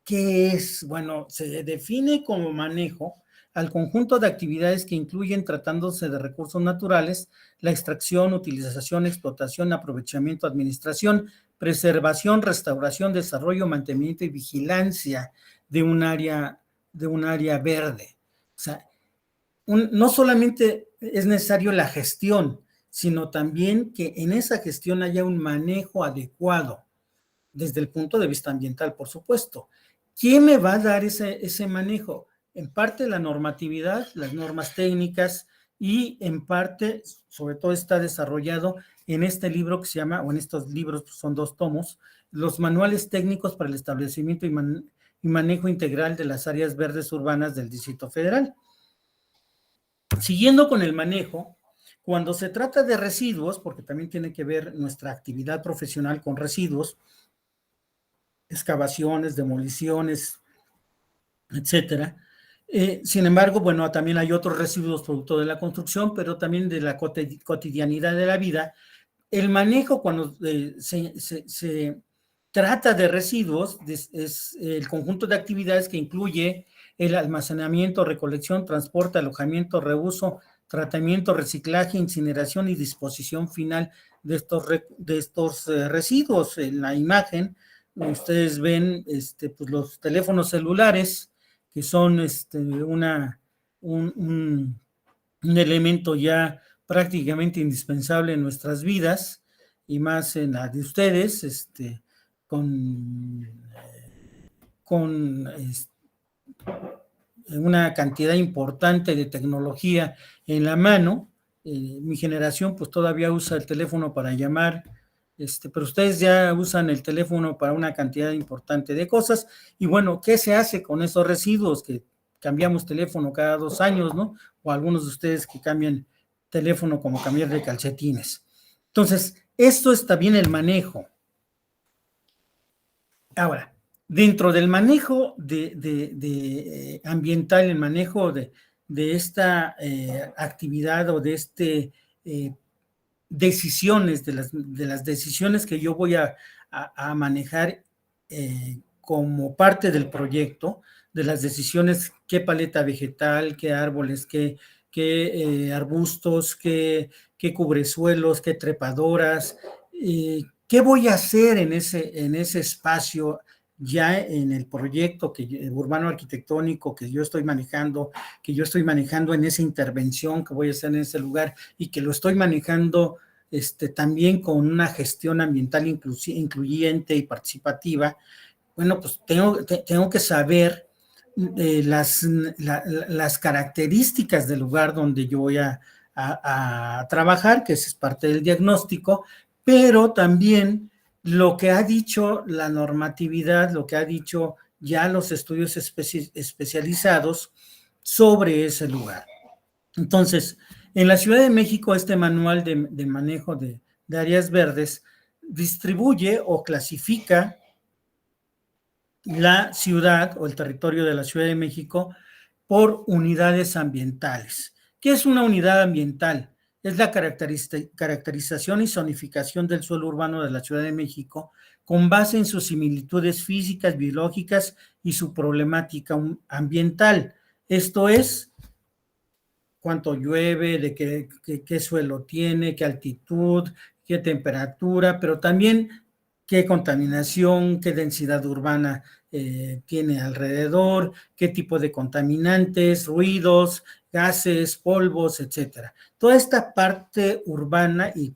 ¿qué es? Bueno, se define como manejo al conjunto de actividades que incluyen, tratándose de recursos naturales, la extracción, utilización, explotación, aprovechamiento, administración, preservación, restauración, desarrollo, mantenimiento y vigilancia de un área verde. O sea, no solamente es necesario la gestión, sino también que en esa gestión haya un manejo adecuado, desde el punto de vista ambiental, por supuesto. ¿Quién me va a dar ese manejo? En parte la normatividad, las normas técnicas, y en parte, sobre todo, está desarrollado en este libro que se llama, o en estos libros, son 2 tomos, los manuales técnicos para el establecimiento y manejo integral de las áreas verdes urbanas del Distrito Federal. Siguiendo con el manejo, cuando se trata de residuos, porque también tiene que ver nuestra actividad profesional con residuos, excavaciones, demoliciones, etcétera. Sin embargo, bueno, también hay otros residuos producto de la construcción, pero también de la cotidianidad de la vida. El manejo, cuando se trata de residuos, es el conjunto de actividades que incluye el almacenamiento, recolección, transporte, alojamiento, reuso, tratamiento, reciclaje, incineración y disposición final de estos residuos. En la imagen ustedes ven pues los teléfonos celulares, que son un elemento ya prácticamente indispensable en nuestras vidas, y más en la de ustedes, con una cantidad importante de tecnología en la mano. Mi generación pues todavía usa el teléfono para llamar, pero ustedes ya usan el teléfono para una cantidad importante de cosas. Y bueno, ¿qué se hace con esos residuos? Que cambiamos teléfono cada 2 años, ¿no? O algunos de ustedes que cambian teléfono como cambiar de calcetines. Entonces, esto es también el manejo. Ahora, dentro del manejo ambiental, el manejo de esta actividad o de decisiones, de las decisiones que yo voy a manejar como parte del proyecto, de las decisiones, qué paleta vegetal, qué árboles, qué arbustos, qué cubresuelos, qué trepadoras, ¿qué voy a hacer en ese espacio ya en el proyecto urbano arquitectónico que yo estoy manejando en esa intervención que voy a hacer en ese lugar, y que lo estoy manejando también con una gestión ambiental incluyente y participativa? Bueno, pues tengo que saber las características del lugar donde yo voy a trabajar, que es parte del diagnóstico, pero también lo que ha dicho la normatividad, lo que ha dicho ya los estudios especializados sobre ese lugar. Entonces, en la Ciudad de México, este manual de manejo de áreas verdes distribuye o clasifica la ciudad o el territorio de la Ciudad de México por unidades ambientales. ¿Qué es una unidad ambiental? Es la caracterización y zonificación del suelo urbano de la Ciudad de México con base en sus similitudes físicas, biológicas y su problemática ambiental. Esto es, cuánto llueve, de qué suelo tiene, qué altitud, qué temperatura, pero también qué contaminación, qué densidad urbana tiene alrededor, qué tipo de contaminantes, ruidos, gases, polvos, etcétera. Toda esta parte urbana y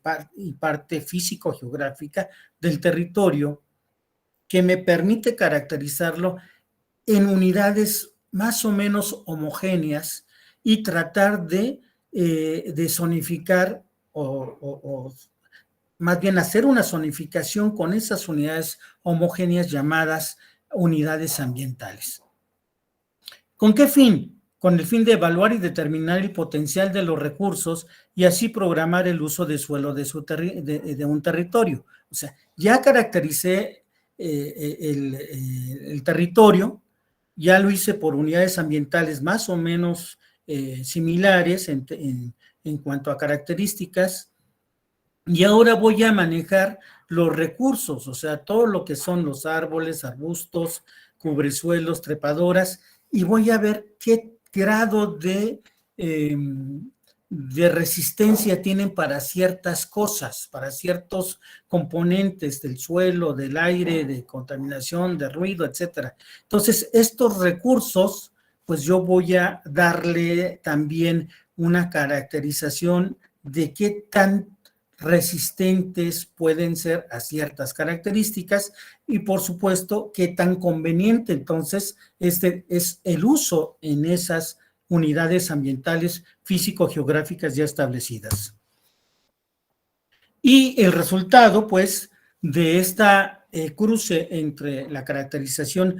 parte físico-geográfica del territorio que me permite caracterizarlo en unidades más o menos homogéneas y tratar de zonificar o más bien hacer una zonificación con esas unidades homogéneas llamadas unidades ambientales. ¿Con qué fin? Con el fin de evaluar y determinar el potencial de los recursos y así programar el uso de suelo de un territorio. O sea, ya caractericé el territorio, ya lo hice por unidades ambientales más o menos similares en cuanto a características, y ahora voy a manejar los recursos, o sea, todo lo que son los árboles, arbustos, cubresuelos, trepadoras, y voy a ver qué grado de resistencia tienen para ciertas cosas, para ciertos componentes del suelo, del aire, de contaminación, de ruido, etcétera. Entonces, estos recursos, pues yo voy a darle también una caracterización de qué tan resistentes pueden ser a ciertas características y, por supuesto, qué tan conveniente entonces es el uso en esas unidades ambientales físico-geográficas ya establecidas. Y el resultado, pues, de esta cruce entre la caracterización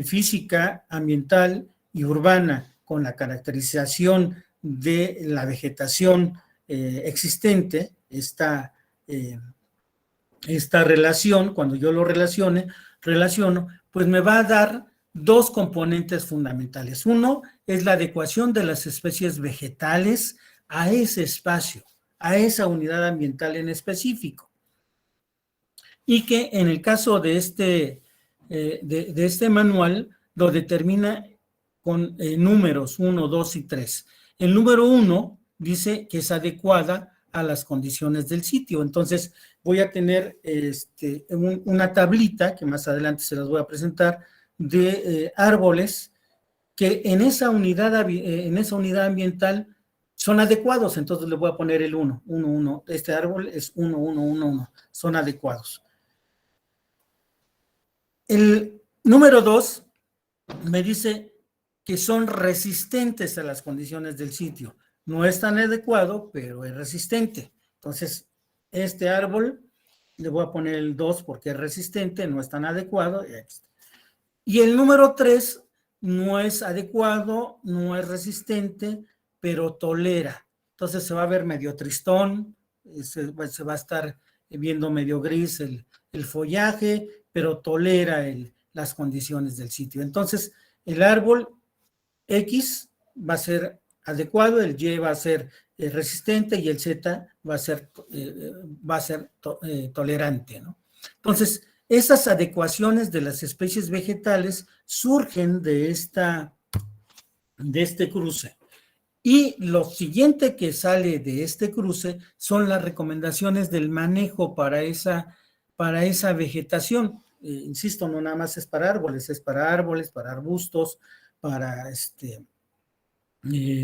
física, ambiental y urbana con la caracterización de la vegetación existente, esta relación, cuando yo lo relaciono, pues me va a dar dos componentes fundamentales. Uno es la adecuación de las especies vegetales a ese espacio, a esa unidad ambiental en específico. Y que en el caso de este manual lo determina con números 1, 2 y 3. El número 1 dice que es adecuada a las condiciones del sitio. Entonces, voy a tener una tablita, que más adelante se las voy a presentar, de árboles que en esa unidad ambiental son adecuados. Entonces le voy a poner el 1, 1, 1. Este árbol es 1, 1, 1, 1. Son adecuados. El número 2 me dice que son resistentes a las condiciones del sitio. No es tan adecuado, pero es resistente. Entonces, este árbol le voy a poner el 2 porque es resistente, no es tan adecuado. Y el número 3 no es adecuado, no es resistente, pero tolera. Entonces se va a ver medio tristón, se va a estar viendo medio gris el follaje, pero tolera las condiciones del sitio. Entonces, el árbol X va a ser adecuado, el Y va a ser resistente y el Z va a ser tolerante, ¿no? Entonces, esas adecuaciones de las especies vegetales surgen de este cruce. Y lo siguiente que sale de este cruce son las recomendaciones del manejo para esa vegetación. Insisto, no nada más es para árboles, para arbustos, para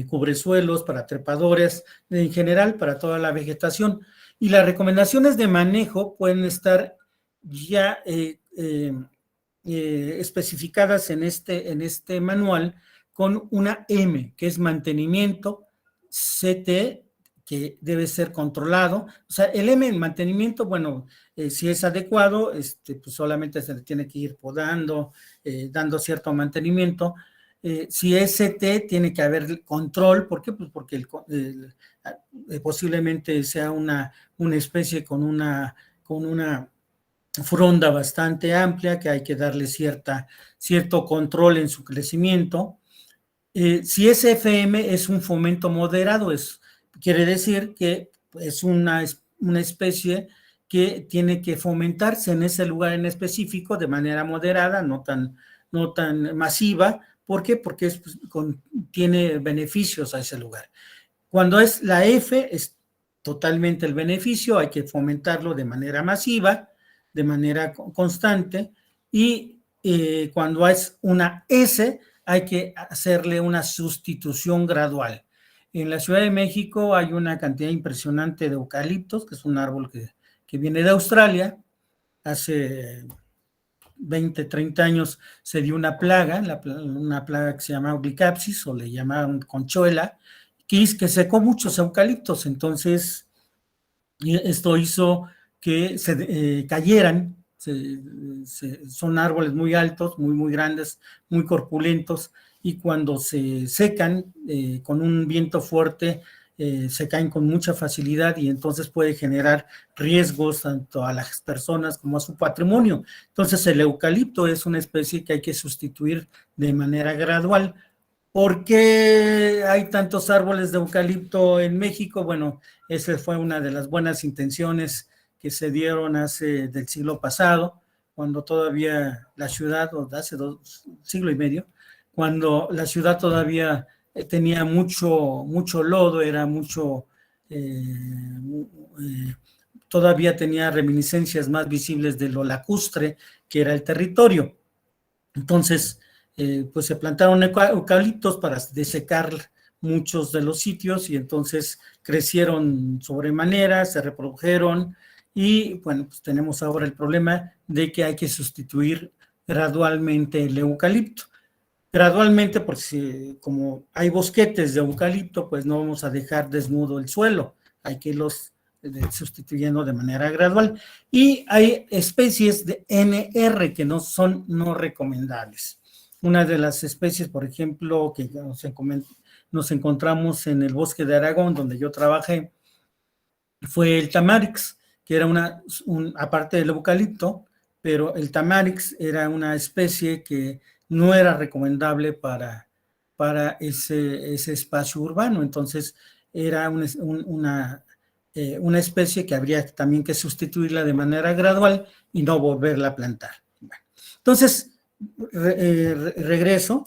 cubresuelos, para trepadores, en general para toda la vegetación. Y las recomendaciones de manejo pueden estar ya especificadas en este manual con una M, que es mantenimiento, CT, que debe ser controlado. O sea, el M en mantenimiento, bueno, si es adecuado, pues solamente se le tiene que ir podando, dando cierto mantenimiento. Si es CT, tiene que haber control. ¿Por qué? Pues porque posiblemente sea una especie con una fronda bastante amplia, que hay que darle cierto control en su crecimiento. Si es FM, es un fomento moderado, quiere decir que es una especie que tiene que fomentarse en ese lugar en específico de manera moderada, no tan masiva. ¿Por qué? Porque tiene beneficios a ese lugar. Cuando es la F, es totalmente el beneficio, hay que fomentarlo de manera masiva, de manera constante, y cuando es una S, hay que hacerle una sustitución gradual. En la Ciudad de México hay una cantidad impresionante de eucaliptos, que es un árbol que viene de Australia. Hace 20, 30 años se dio una plaga que se llama Oglicapsis, o le llamaban conchuela, que secó muchos eucaliptos. Entonces, esto hizo que se cayeran. Son árboles muy altos, muy, muy grandes, muy corpulentos, y cuando se secan con un viento fuerte, se caen con mucha facilidad, y entonces puede generar riesgos tanto a las personas como a su patrimonio. Entonces, el eucalipto es una especie que hay que sustituir de manera gradual. ¿Por qué hay tantos árboles de eucalipto en México? Bueno, esa fue una de las buenas intenciones que se dieron del siglo pasado, cuando todavía la ciudad, o hace siglo y medio, cuando la ciudad todavía tenía mucho lodo, todavía tenía reminiscencias más visibles de lo lacustre que era el territorio. Entonces, pues se plantaron eucaliptos para desecar muchos de los sitios, y entonces crecieron sobremanera, se reprodujeron, y bueno, pues tenemos ahora el problema de que hay que sustituir gradualmente el eucalipto. Gradualmente, porque como hay bosquetes de eucalipto, pues no vamos a dejar desnudo el suelo, hay que irlos sustituyendo de manera gradual. Y hay especies de NR que son no recomendables. Una de las especies, por ejemplo, que nos encontramos en el bosque de Aragón, donde yo trabajé, fue el tamarix, que era aparte del eucalipto, pero el tamarix era una especie que no era recomendable para ese espacio urbano. Entonces, era una especie que habría también que sustituirla de manera gradual y no volverla a plantar. Bueno, entonces, regreso.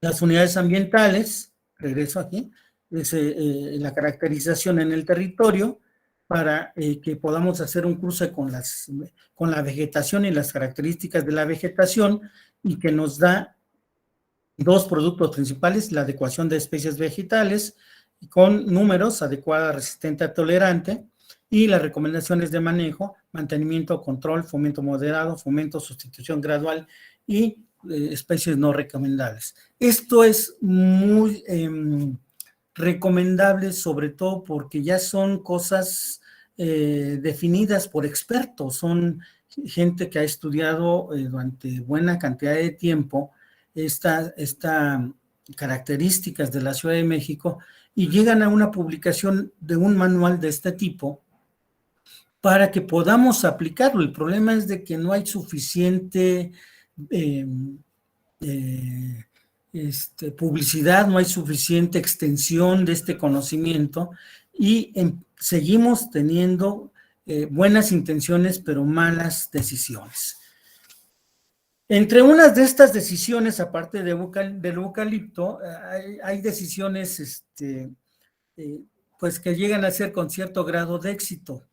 Las unidades ambientales, regreso aquí, es la caracterización en el territorio para que podamos hacer un cruce con la vegetación y las características de la vegetación, y que nos da dos productos principales: la adecuación de especies vegetales con números, adecuada, resistente, tolerante, y las recomendaciones de manejo, mantenimiento, control, fomento moderado, fomento, sustitución gradual y especies no recomendables. Esto es muy recomendable, sobre todo porque ya son cosas definidas por expertos, son gente que ha estudiado durante buena cantidad de tiempo estas características de la Ciudad de México, y llegan a una publicación de un manual de este tipo para que podamos aplicarlo. El problema es de que no hay suficiente publicidad, no hay suficiente extensión de este conocimiento, y seguimos teniendo buenas intenciones, pero malas decisiones. Entre unas de estas decisiones, aparte del eucalipto, hay decisiones pues que llegan a ser con cierto grado de éxito.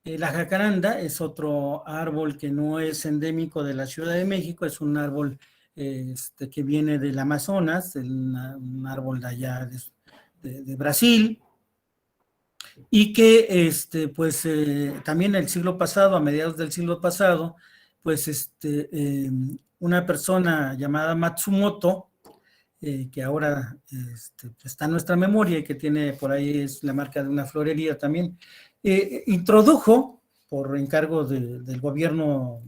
La jacaranda es otro árbol que no es endémico de la Ciudad de México, es un árbol que viene del Amazonas, un árbol de allá de Brasil, y que pues también el siglo pasado, a mediados del siglo pasado, pues una persona llamada Matsumoto, que ahora está en nuestra memoria y que tiene por ahí es la marca de una florería también, introdujo por encargo del gobierno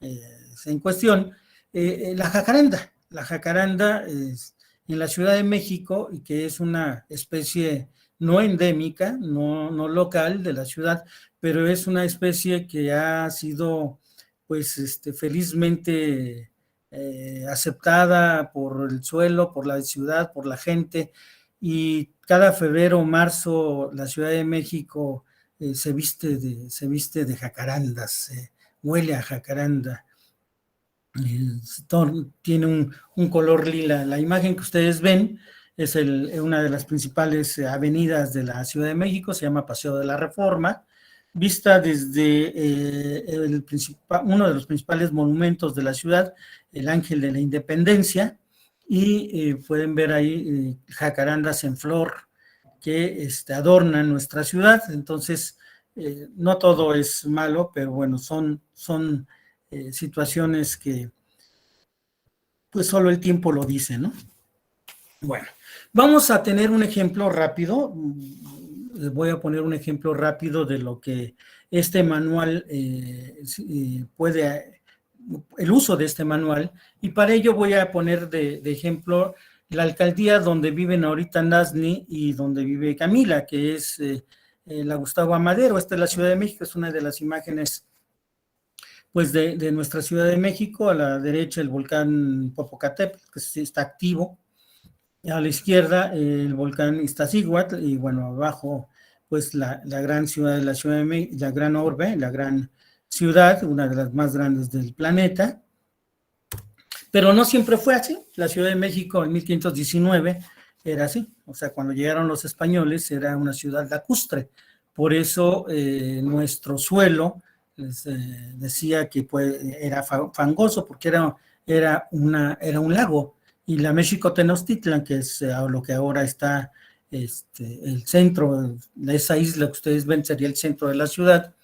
en cuestión la jacaranda. La jacaranda en la Ciudad de México, y que es una especie no endémica, no local de la ciudad, pero es una especie que ha sido pues felizmente aceptada por el suelo, por la ciudad, por la gente, y cada febrero o marzo la Ciudad de México se viste de jacarandas, huele a jacaranda, tiene un color lila. La imagen que ustedes ven es una de las principales avenidas de la Ciudad de México, se llama Paseo de la Reforma, vista desde uno de los principales monumentos de la ciudad, el Ángel de la Independencia, y pueden ver ahí jacarandas en flor que adornan nuestra ciudad. Entonces, no todo es malo, pero bueno, son situaciones que pues solo el tiempo lo dice, ¿no? Bueno, vamos a tener un ejemplo rápido. Les voy a poner un ejemplo rápido de lo que este manual el uso de este manual, y para ello voy a poner de ejemplo la alcaldía donde viven ahorita Nazli y donde vive Camila, que es la Gustavo Amadero. Esta es la Ciudad de México, es una de las imágenes pues de nuestra Ciudad de México. A la derecha el volcán Popocatépetl, que sí está activo. A la izquierda el volcán Iztaccíhuatl, y bueno, abajo pues la gran ciudad de la Ciudad de México, la gran orbe, la gran ciudad, una de las más grandes del planeta. Pero no siempre fue así. La Ciudad de México en 1519 era así, o sea, cuando llegaron los españoles era una ciudad lacustre. Por eso nuestro suelo decía que pues, era fangoso, porque era un lago. Y la México Tenochtitlan, que es lo que ahora está el centro de esa isla que ustedes ven, sería el centro de la ciudad,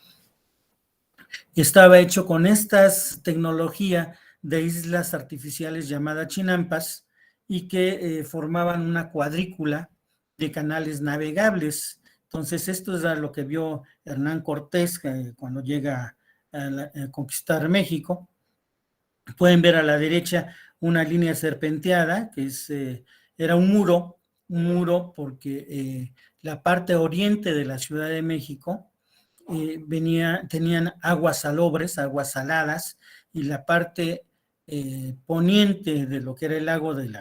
estaba hecho con esta tecnología de islas artificiales llamadas chinampas, y que formaban una cuadrícula de canales navegables. Entonces esto es lo que vio Hernán Cortés cuando llega a conquistar México. Pueden ver a la derecha una línea serpenteada, que era un muro porque la parte oriente de la Ciudad de México tenían aguas salobres, aguas saladas, y la parte poniente de lo que era el lago de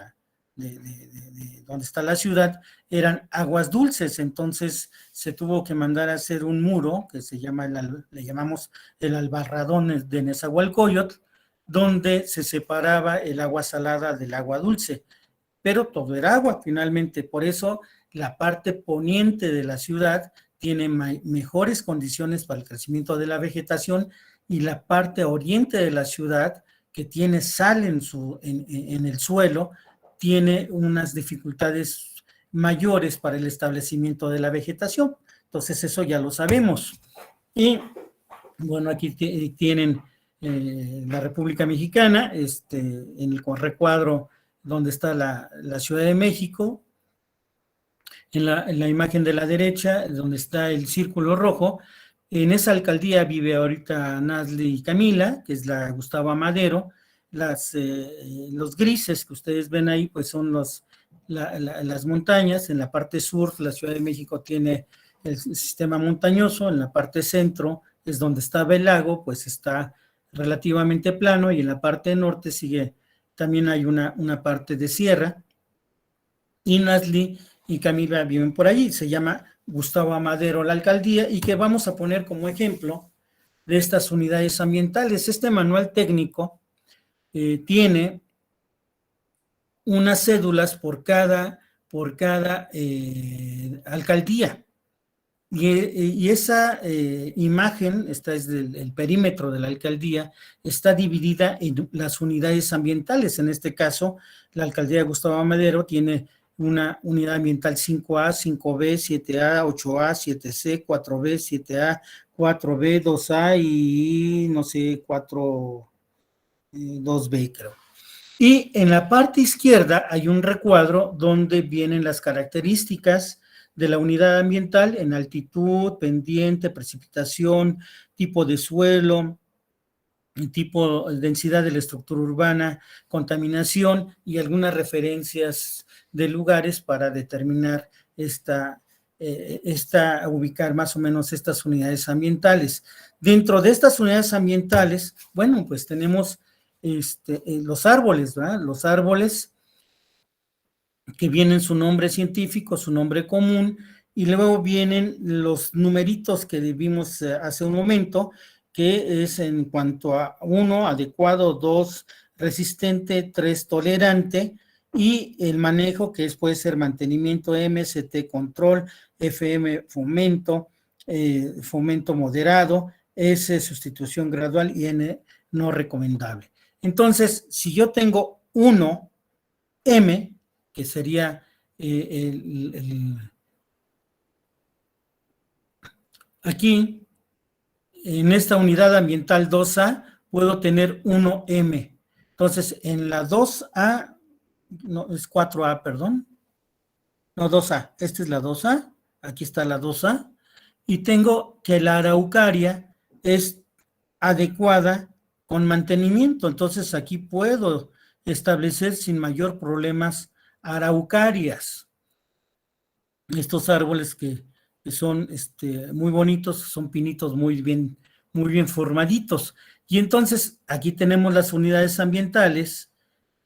donde está la ciudad eran aguas dulces. Entonces se tuvo que mandar a hacer un muro que le llamamos el Albarradón de Nezahualcóyotl, donde se separaba el agua salada del agua dulce. pero todo era agua finalmente. Por eso la parte poniente de la ciudad tiene mejores condiciones para el crecimiento de la vegetación, y la parte oriente de la ciudad, que tiene sal en el suelo, tiene unas dificultades mayores para el establecimiento de la vegetación. Entonces eso ya lo sabemos. Y bueno, aquí tienen la República Mexicana, en el recuadro donde está la Ciudad de México, en la imagen de la derecha, donde está el círculo rojo. En esa alcaldía vive ahorita Nazli y Camila, que es la Gustavo Amadero. Los grises que ustedes ven ahí, pues son las montañas. En la parte sur, la Ciudad de México tiene el sistema montañoso. En la parte centro es donde estaba el lago, pues está relativamente plano, y en la parte norte también hay una parte de sierra, y Nazli y Camila viven por allí. Se llama Gustavo Amadero la alcaldía, y que vamos a poner como ejemplo de estas unidades ambientales. Este manual técnico tiene unas cédulas por cada alcaldía, y esa imagen, esta es el perímetro de la alcaldía, está dividida en las unidades ambientales. En este caso, la alcaldía de Gustavo Amadero tiene una unidad ambiental 5A, 5B, 7A, 8A, 7C, 4B, 7A, 4B, 2A y no sé, 2B creo. Y en la parte izquierda hay un recuadro donde vienen las características de la unidad ambiental en altitud, pendiente, precipitación, tipo de suelo, densidad de la estructura urbana, contaminación y algunas referencias de lugares para determinar ubicar más o menos estas unidades ambientales. Dentro de estas unidades ambientales, bueno, pues tenemos los árboles, ¿verdad? Los árboles que vienen su nombre científico, su nombre común, y luego vienen los numeritos que vimos hace un momento, que es en cuanto a 1, adecuado, 2, resistente, 3, tolerante, y el manejo, que puede ser mantenimiento, MCT, control, FM, fomento, fomento moderado, S, sustitución gradual, y N, no recomendable. Entonces, si yo tengo 1, M, que sería aquí, en esta unidad ambiental 2A, puedo tener 1M. Entonces, en la 2A, no, es 4A, perdón. No, 2A. Esta es la 2A. Aquí está la 2A. Y tengo que la araucaria es adecuada con mantenimiento. Entonces, aquí puedo establecer sin mayor problemas araucarias. Estos árboles que son muy bonitos, son pinitos muy bien formaditos. Y entonces aquí tenemos las unidades ambientales,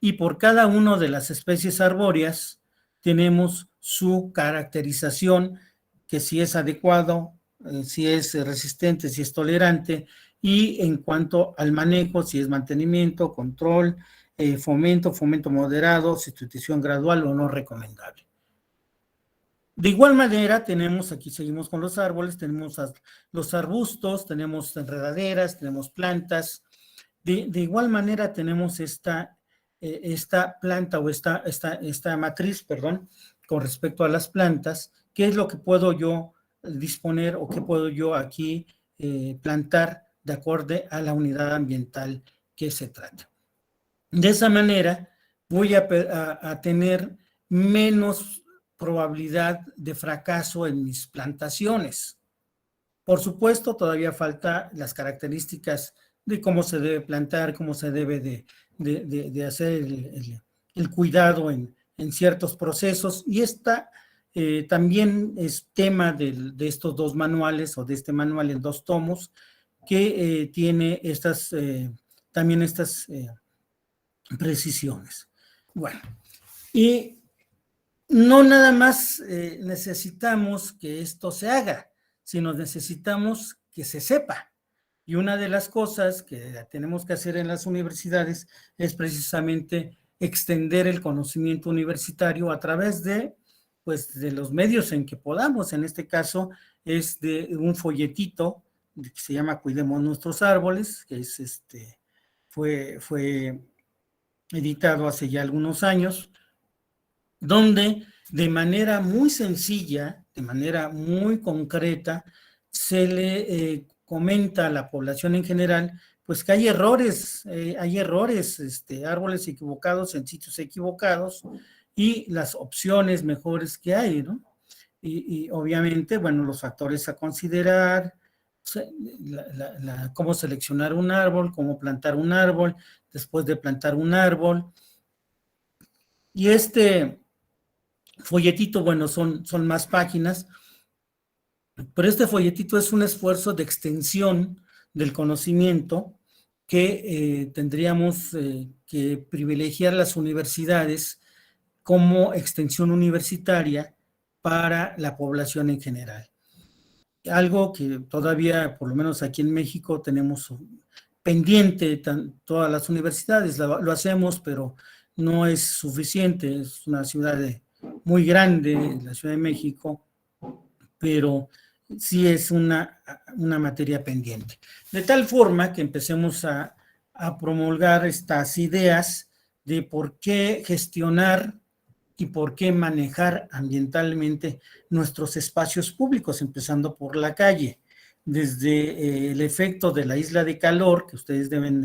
y por cada una de las especies arbóreas tenemos su caracterización, que si es adecuado, si es resistente, si es tolerante, y en cuanto al manejo, si es mantenimiento, control, fomento moderado, sustitución gradual o no recomendable. De igual manera, aquí seguimos con los árboles, tenemos los arbustos, tenemos enredaderas, tenemos plantas. De igual manera tenemos esta planta o esta matriz, perdón, con respecto a las plantas. ¿Qué es lo que puedo yo disponer o qué puedo yo aquí plantar de acuerdo a la unidad ambiental que se trata? De esa manera voy a tener menos probabilidad de fracaso en mis plantaciones. Por supuesto, todavía falta las características de cómo se debe plantar, cómo se debe de hacer el cuidado en ciertos procesos, y también es tema de estos dos manuales, o de este manual en 2 tomos, que tiene también estas precisiones. Bueno, y no nada más necesitamos que esto se haga, sino necesitamos que se sepa. Y una de las cosas que tenemos que hacer en las universidades es precisamente extender el conocimiento universitario a través de, pues, de los medios en que podamos. En este caso es de un folletito que se llama Cuidemos Nuestros Árboles, que es fue editado hace ya algunos años, donde de manera muy sencilla, de manera muy concreta, se le comenta a la población en general, pues que hay errores, árboles equivocados en sitios equivocados y las opciones mejores que hay, ¿no? Y obviamente, bueno, los factores a considerar, cómo seleccionar un árbol, cómo plantar un árbol, después de plantar un árbol. Y este folletito, bueno, son más páginas, pero este folletito es un esfuerzo de extensión del conocimiento que tendríamos que privilegiar las universidades como extensión universitaria para la población en general. Algo que todavía, por lo menos aquí en México, tenemos pendiente todas las universidades, lo hacemos, pero no es suficiente. Es una ciudad muy grande, la Ciudad de México, pero sí es una materia pendiente. De tal forma que empecemos a promulgar estas ideas de por qué gestionar y por qué manejar ambientalmente nuestros espacios públicos, empezando por la calle, desde el efecto de la isla de calor, que ustedes deben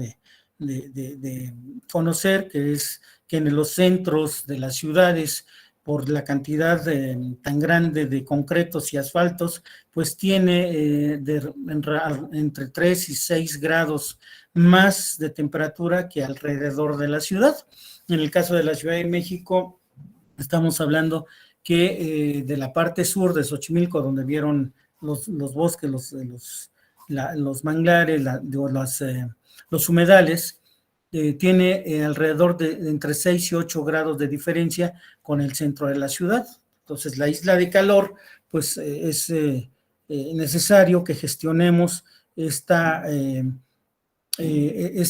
de conocer, que es que en los centros de las ciudades, por la cantidad tan grande de concretos y asfaltos, pues tiene entre 3 y 6 grados más de temperatura que alrededor de la ciudad. En el caso de la Ciudad de México, estamos hablando que de la parte sur de Xochimilco, donde vieron los bosques, los manglares, los humedales, tiene alrededor de entre 6 y 8 grados de diferencia con el centro de la ciudad. Entonces, la isla de calor, pues es necesario que gestionemos este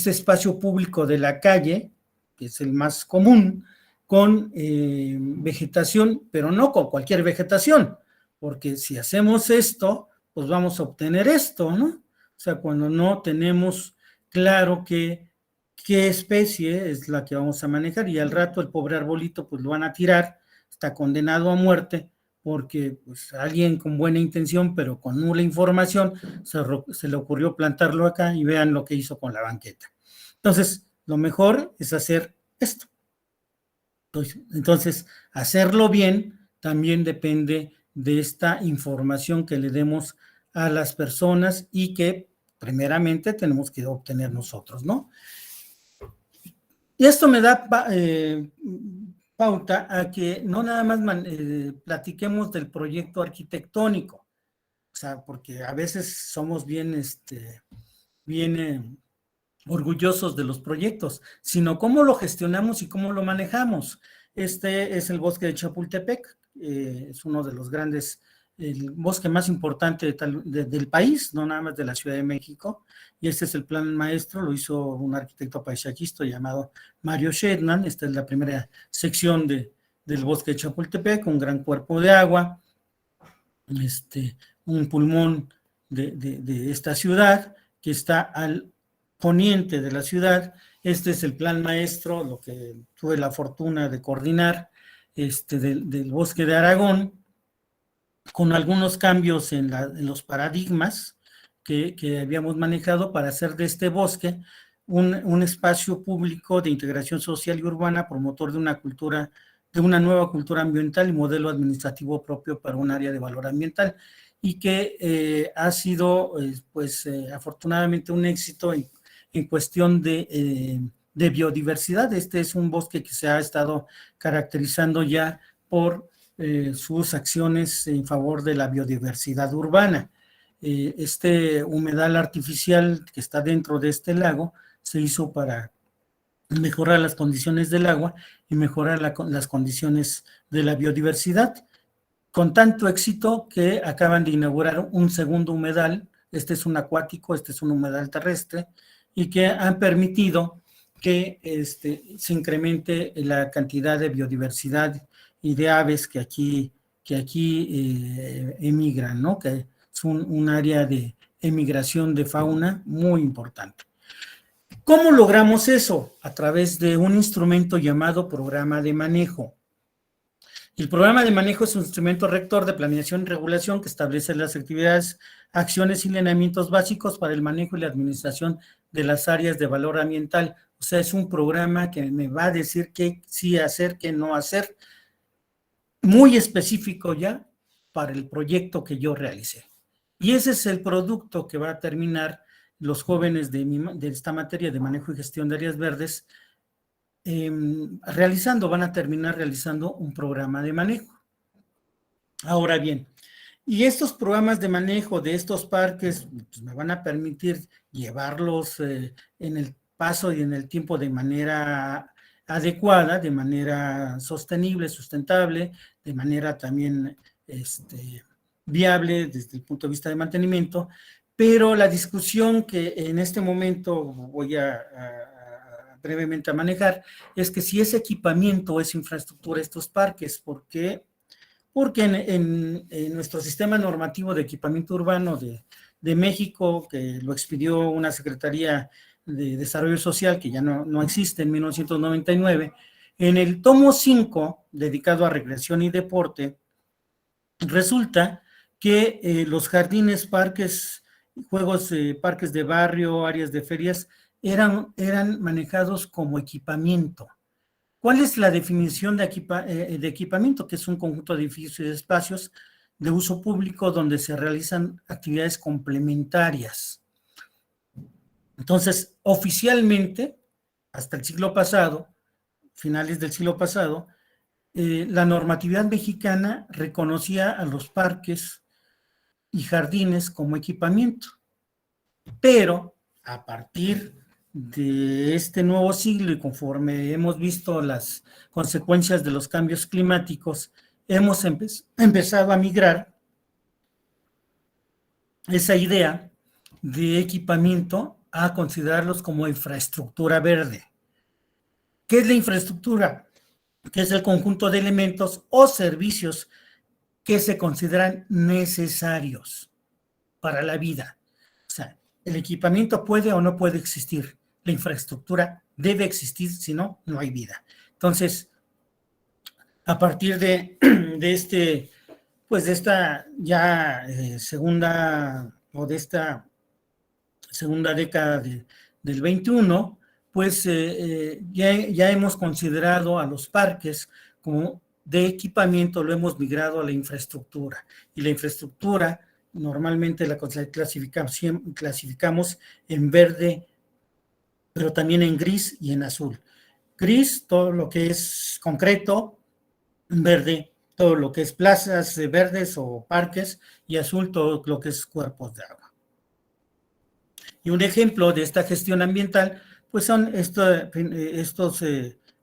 espacio público de la calle, que es el más común, con vegetación, pero no con cualquier vegetación, porque si hacemos esto, pues vamos a obtener esto, ¿no? O sea, cuando no tenemos claro qué especie es la que vamos a manejar, y al rato el pobre arbolito pues lo van a tirar, está condenado a muerte, porque pues alguien con buena intención, pero con nula información, se le ocurrió plantarlo acá, y vean lo que hizo con la banqueta. Entonces, lo mejor es hacer esto. Entonces, hacerlo bien también depende de esta información que le demos a las personas y que primeramente tenemos que obtener nosotros, ¿no? Y esto me da pauta a que no nada más platiquemos del proyecto arquitectónico, o sea, porque a veces somos bien orgullosos de los proyectos, sino cómo lo gestionamos y cómo lo manejamos. Este es el bosque de Chapultepec, es uno de los grandes, el bosque más importante del país, no nada más de la Ciudad de México, y este es el plan maestro, lo hizo un arquitecto paisajista llamado Mario Shedman. Esta es la primera sección del bosque de Chapultepec, un gran cuerpo de agua, un pulmón de esta ciudad, que está al poniente de la ciudad. Este es el plan maestro, lo que tuve la fortuna de coordinar, del bosque de Aragón, con algunos cambios en los paradigmas que habíamos manejado para hacer de este bosque un espacio público de integración social y urbana, promotor de una nueva cultura ambiental y modelo administrativo propio para un área de valor ambiental, y que ha sido, afortunadamente, un éxito en cuestión de biodiversidad. Este es un bosque que se ha estado caracterizando ya por sus acciones en favor de la biodiversidad urbana. Este humedal artificial que está dentro de este lago se hizo para mejorar las condiciones del agua y mejorar las condiciones de la biodiversidad, con tanto éxito que acaban de inaugurar un segundo humedal. Este es un acuático, este es un humedal terrestre, y que han permitido que se incremente la cantidad de biodiversidad y de aves que aquí emigran, ¿no? Que es un área de emigración de fauna muy importante. ¿Cómo logramos eso? A través de un instrumento llamado programa de manejo. El programa de manejo es un instrumento rector de planeación y regulación que establece las actividades, acciones y lineamientos básicos para el manejo y la administración de las áreas de valor ambiental. O sea, es un programa que me va a decir qué sí hacer, qué no hacer, muy específico ya para el proyecto que yo realicé. Y ese es el producto que va a terminar los jóvenes de esta materia de manejo y gestión de áreas verdes van a terminar realizando un programa de manejo. Ahora bien, y estos programas de manejo de estos parques pues, me van a permitir llevarlos en el paso y en el tiempo de manera adecuada, de manera sostenible, sustentable, de manera también viable desde el punto de vista de mantenimiento, pero la discusión que en este momento voy a brevemente a manejar es que si es equipamiento o es infraestructura estos parques, porque en nuestro sistema normativo de equipamiento urbano de México, que lo expidió una Secretaría de Desarrollo Social, que ya no existe en 1999, en el tomo 5, dedicado a recreación y deporte, resulta que los jardines, parques, juegos, parques de barrio, áreas de ferias, eran manejados como equipamiento. ¿Cuál es la definición de equipamiento? Que es un conjunto de edificios y de espacios de uso público donde se realizan actividades complementarias. Entonces, oficialmente, hasta el siglo pasado, finales del siglo pasado, la normatividad mexicana reconocía a los parques y jardines como equipamiento, pero a partir de este nuevo siglo y conforme hemos visto las consecuencias de los cambios climáticos, hemos empezado a migrar esa idea de equipamiento a considerarlos como infraestructura verde. ¿Qué es la infraestructura? Que es el conjunto de elementos o servicios que se consideran necesarios para la vida. O sea, el equipamiento puede o no puede existir. La infraestructura debe existir, si no, no hay vida. Entonces, a partir pues de esta ya segunda o de esta segunda década del 21, pues ya hemos considerado a los parques como de equipamiento, lo hemos migrado a la infraestructura. Y la infraestructura normalmente la clasificamos en verde, pero también en gris y en azul. Gris, todo lo que es concreto; verde, todo lo que es plazas verdes o parques; y azul, todo lo que es cuerpos de agua. Y un ejemplo de esta gestión ambiental, pues son estos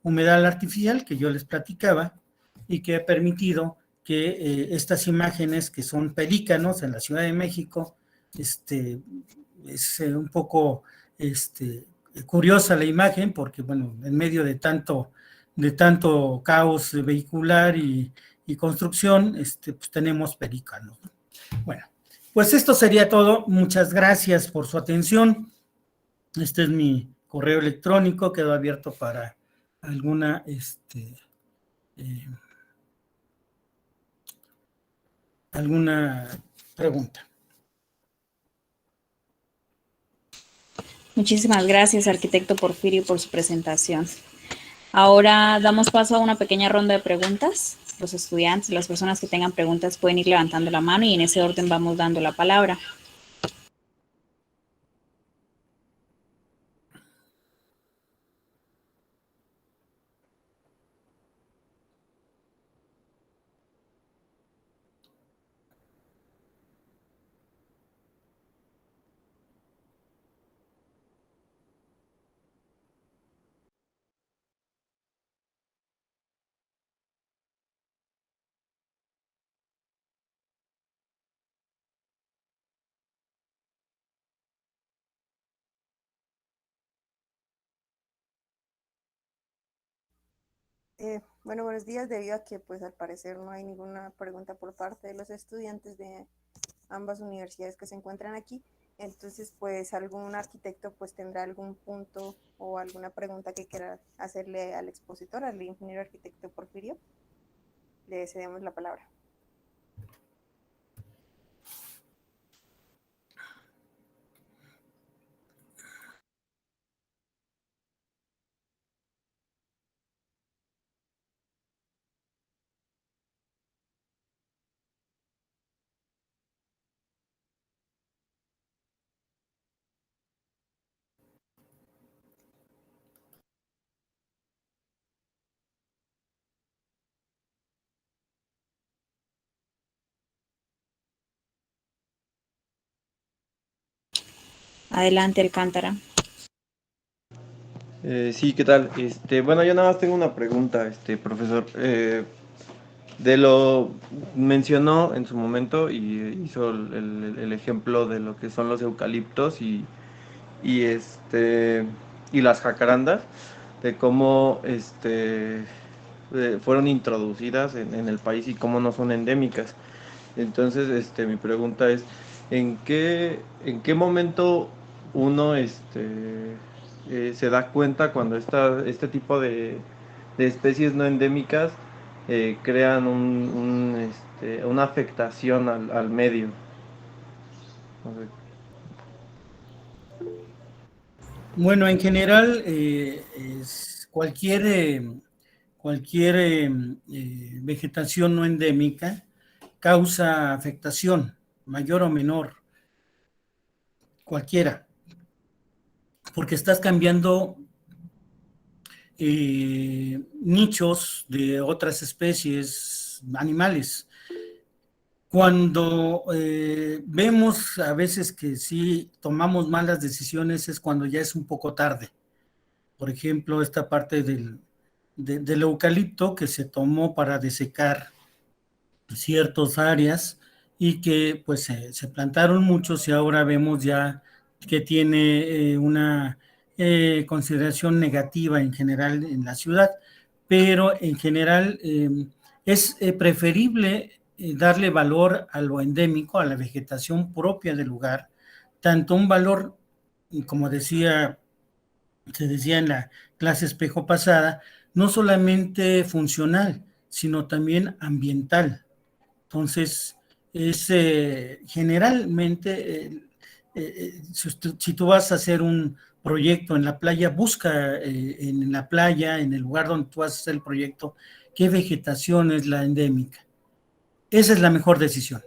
humedal artificial que yo les platicaba y que ha permitido que estas imágenes, que son pelícanos en la Ciudad de México, es un poco curiosa la imagen, porque bueno, en medio de tanto caos vehicular y construcción, pues tenemos pelícanos. Bueno, pues esto sería todo. Muchas gracias por su atención. Este es mi correo electrónico, quedó abierto para alguna alguna pregunta. Muchísimas gracias, arquitecto Porfirio, por su presentación. Ahora damos paso a una pequeña ronda de preguntas. Los estudiantes, las personas que tengan preguntas pueden ir levantando la mano y en ese orden vamos dando la palabra. Bueno, buenos días. Debido a que pues al parecer no hay ninguna pregunta por parte de los estudiantes de ambas universidades que se encuentran aquí, entonces pues algún arquitecto pues tendrá algún punto o alguna pregunta que quiera hacerle al expositor, al ingeniero arquitecto Porfirio. Le cedemos la palabra. Adelante, Alcántara. Sí, ¿qué tal? Bueno, yo nada más tengo una pregunta, profesor. De lo mencionó en su momento y hizo el ejemplo de lo que son los eucaliptos y y las jacarandas, de cómo fueron introducidas en el país y cómo no son endémicas. Entonces, mi pregunta es, en qué momento uno se da cuenta cuando este tipo de especies no endémicas crean una afectación al medio? No sé. Bueno, en general, cualquier vegetación no endémica causa afectación, mayor o menor, cualquiera, porque estás cambiando nichos de otras especies animales. Cuando vemos a veces que sí tomamos malas decisiones es cuando ya es un poco tarde. Por ejemplo, esta parte del eucalipto que se tomó para desecar ciertas áreas y que pues se plantaron muchos y ahora vemos ya que tiene una consideración negativa en general en la ciudad, pero en general es preferible darle valor a lo endémico, a la vegetación propia del lugar, tanto un valor, como se decía en la clase espejo pasada, no solamente funcional, sino también ambiental. Entonces, es generalmente, si tú vas a hacer un proyecto en la playa, busca en la playa, en el lugar donde tú vas a hacer el proyecto, qué vegetación es la endémica. Esa es la mejor decisión.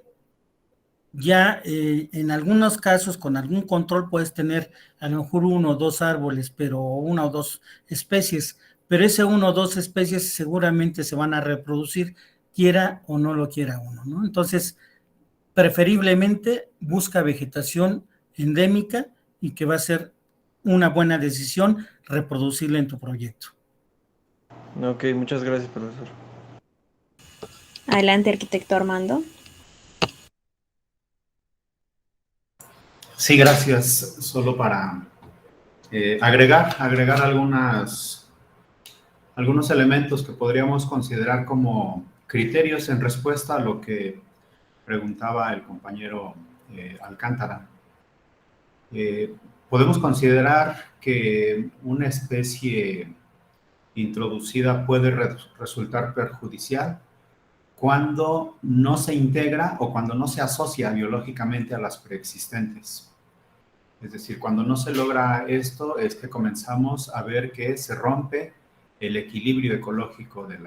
Ya en algunos casos, con algún control, puedes tener a lo mejor uno o dos árboles, pero una o dos especies, pero ese uno o dos especies seguramente se van a reproducir, quiera o no lo quiera uno, ¿no? Entonces, preferiblemente busca vegetación endémica y que va a ser una buena decisión reproducirla en tu proyecto. Ok, muchas gracias, profesor. Adelante, arquitecto Armando. Sí, gracias. Solo para agregar algunos elementos que podríamos considerar como criterios en respuesta a lo que preguntaba el compañero Alcántara. Podemos considerar que una especie introducida puede resultar perjudicial cuando no se integra o cuando no se asocia biológicamente a las preexistentes. Es decir, cuando no se logra esto es que comenzamos a ver que se rompe el equilibrio ecológico de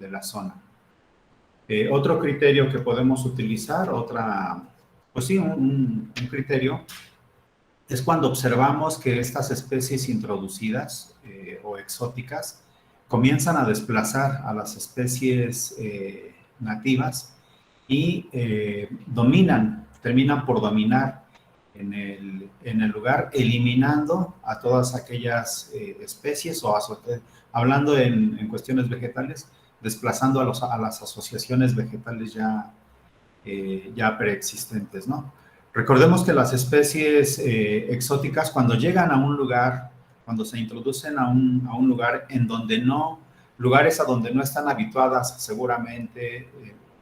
la zona. Otro criterio que podemos utilizar, un criterio, es cuando observamos que estas especies introducidas o exóticas comienzan a desplazar a las especies nativas y terminan por dominar en el lugar, eliminando a todas aquellas especies hablando en cuestiones vegetales, desplazando a las asociaciones vegetales ya preexistentes, ¿no? Recordemos que las especies exóticas, cuando llegan a un lugar, cuando se introducen a un lugar en donde no lugares a donde no están habituadas seguramente,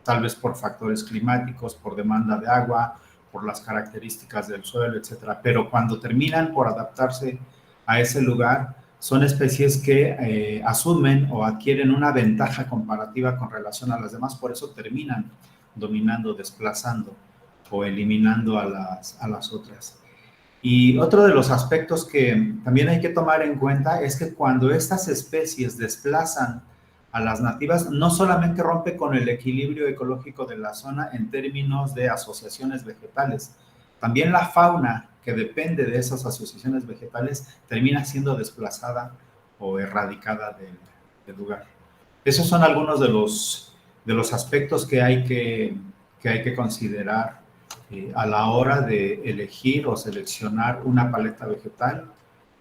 tal vez por factores climáticos, por demanda de agua, por las características del suelo, etcétera. Pero cuando terminan por adaptarse a ese lugar, son especies que asumen o adquieren una ventaja comparativa con relación a las demás, por eso terminan dominando, desplazando o eliminando a las otras. Y otro de los aspectos que también hay que tomar en cuenta es que cuando estas especies desplazan a las nativas, no solamente rompe con el equilibrio ecológico de la zona en términos de asociaciones vegetales, también la fauna que depende de esas asociaciones vegetales termina siendo desplazada o erradicada del lugar. Esos son algunos de los aspectos que hay que considerar a la hora de elegir o seleccionar una paleta vegetal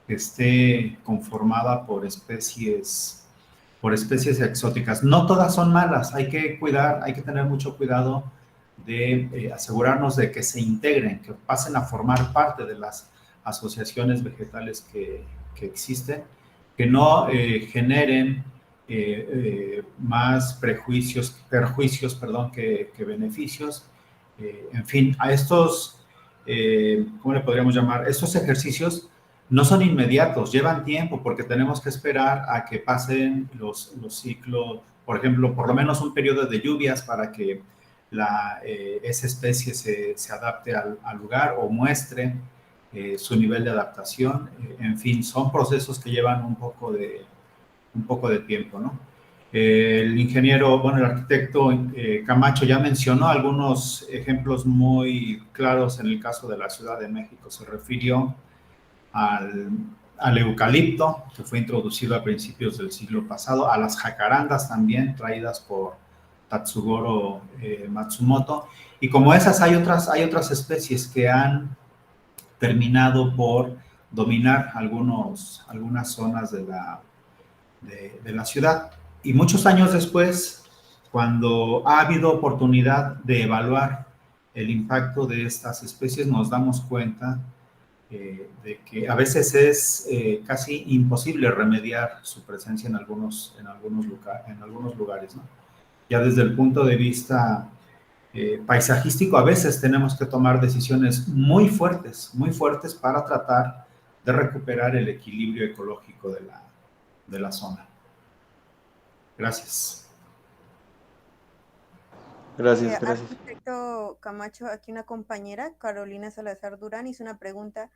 que esté conformada por especies exóticas. No todas son malas, hay que cuidar, hay que tener mucho cuidado de asegurarnos de que se integren, que pasen a formar parte de las asociaciones vegetales que existen, que no generen más perjuicios, que beneficios. En fin, a estos, ¿cómo le podríamos llamar? Estos ejercicios no son inmediatos, llevan tiempo porque tenemos que esperar a que pasen los ciclos, por ejemplo, por lo menos un periodo de lluvias para que esa especie se adapte al lugar o muestre su nivel de adaptación. En fin, son procesos que llevan un poco de tiempo, ¿no? El ingeniero, bueno, el arquitecto Camacho ya mencionó algunos ejemplos muy claros en el caso de la Ciudad de México. Se refirió al eucalipto, que fue introducido a principios del siglo pasado, a las jacarandas también, traídas por Tatsugoro Matsumoto, y como esas hay otras especies que han terminado por dominar algunas zonas de la ciudad. Y muchos años después, cuando ha habido oportunidad de evaluar el impacto de estas especies, nos damos cuenta de que a veces es casi imposible remediar su presencia en algunos lugares, ¿no? Ya desde el punto de vista paisajístico, a veces tenemos que tomar decisiones muy fuertes para tratar de recuperar el equilibrio ecológico de la zona. Gracias. Gracias. Arquitecto Camacho, aquí una compañera, Carolina Salazar Durán, hizo una pregunta.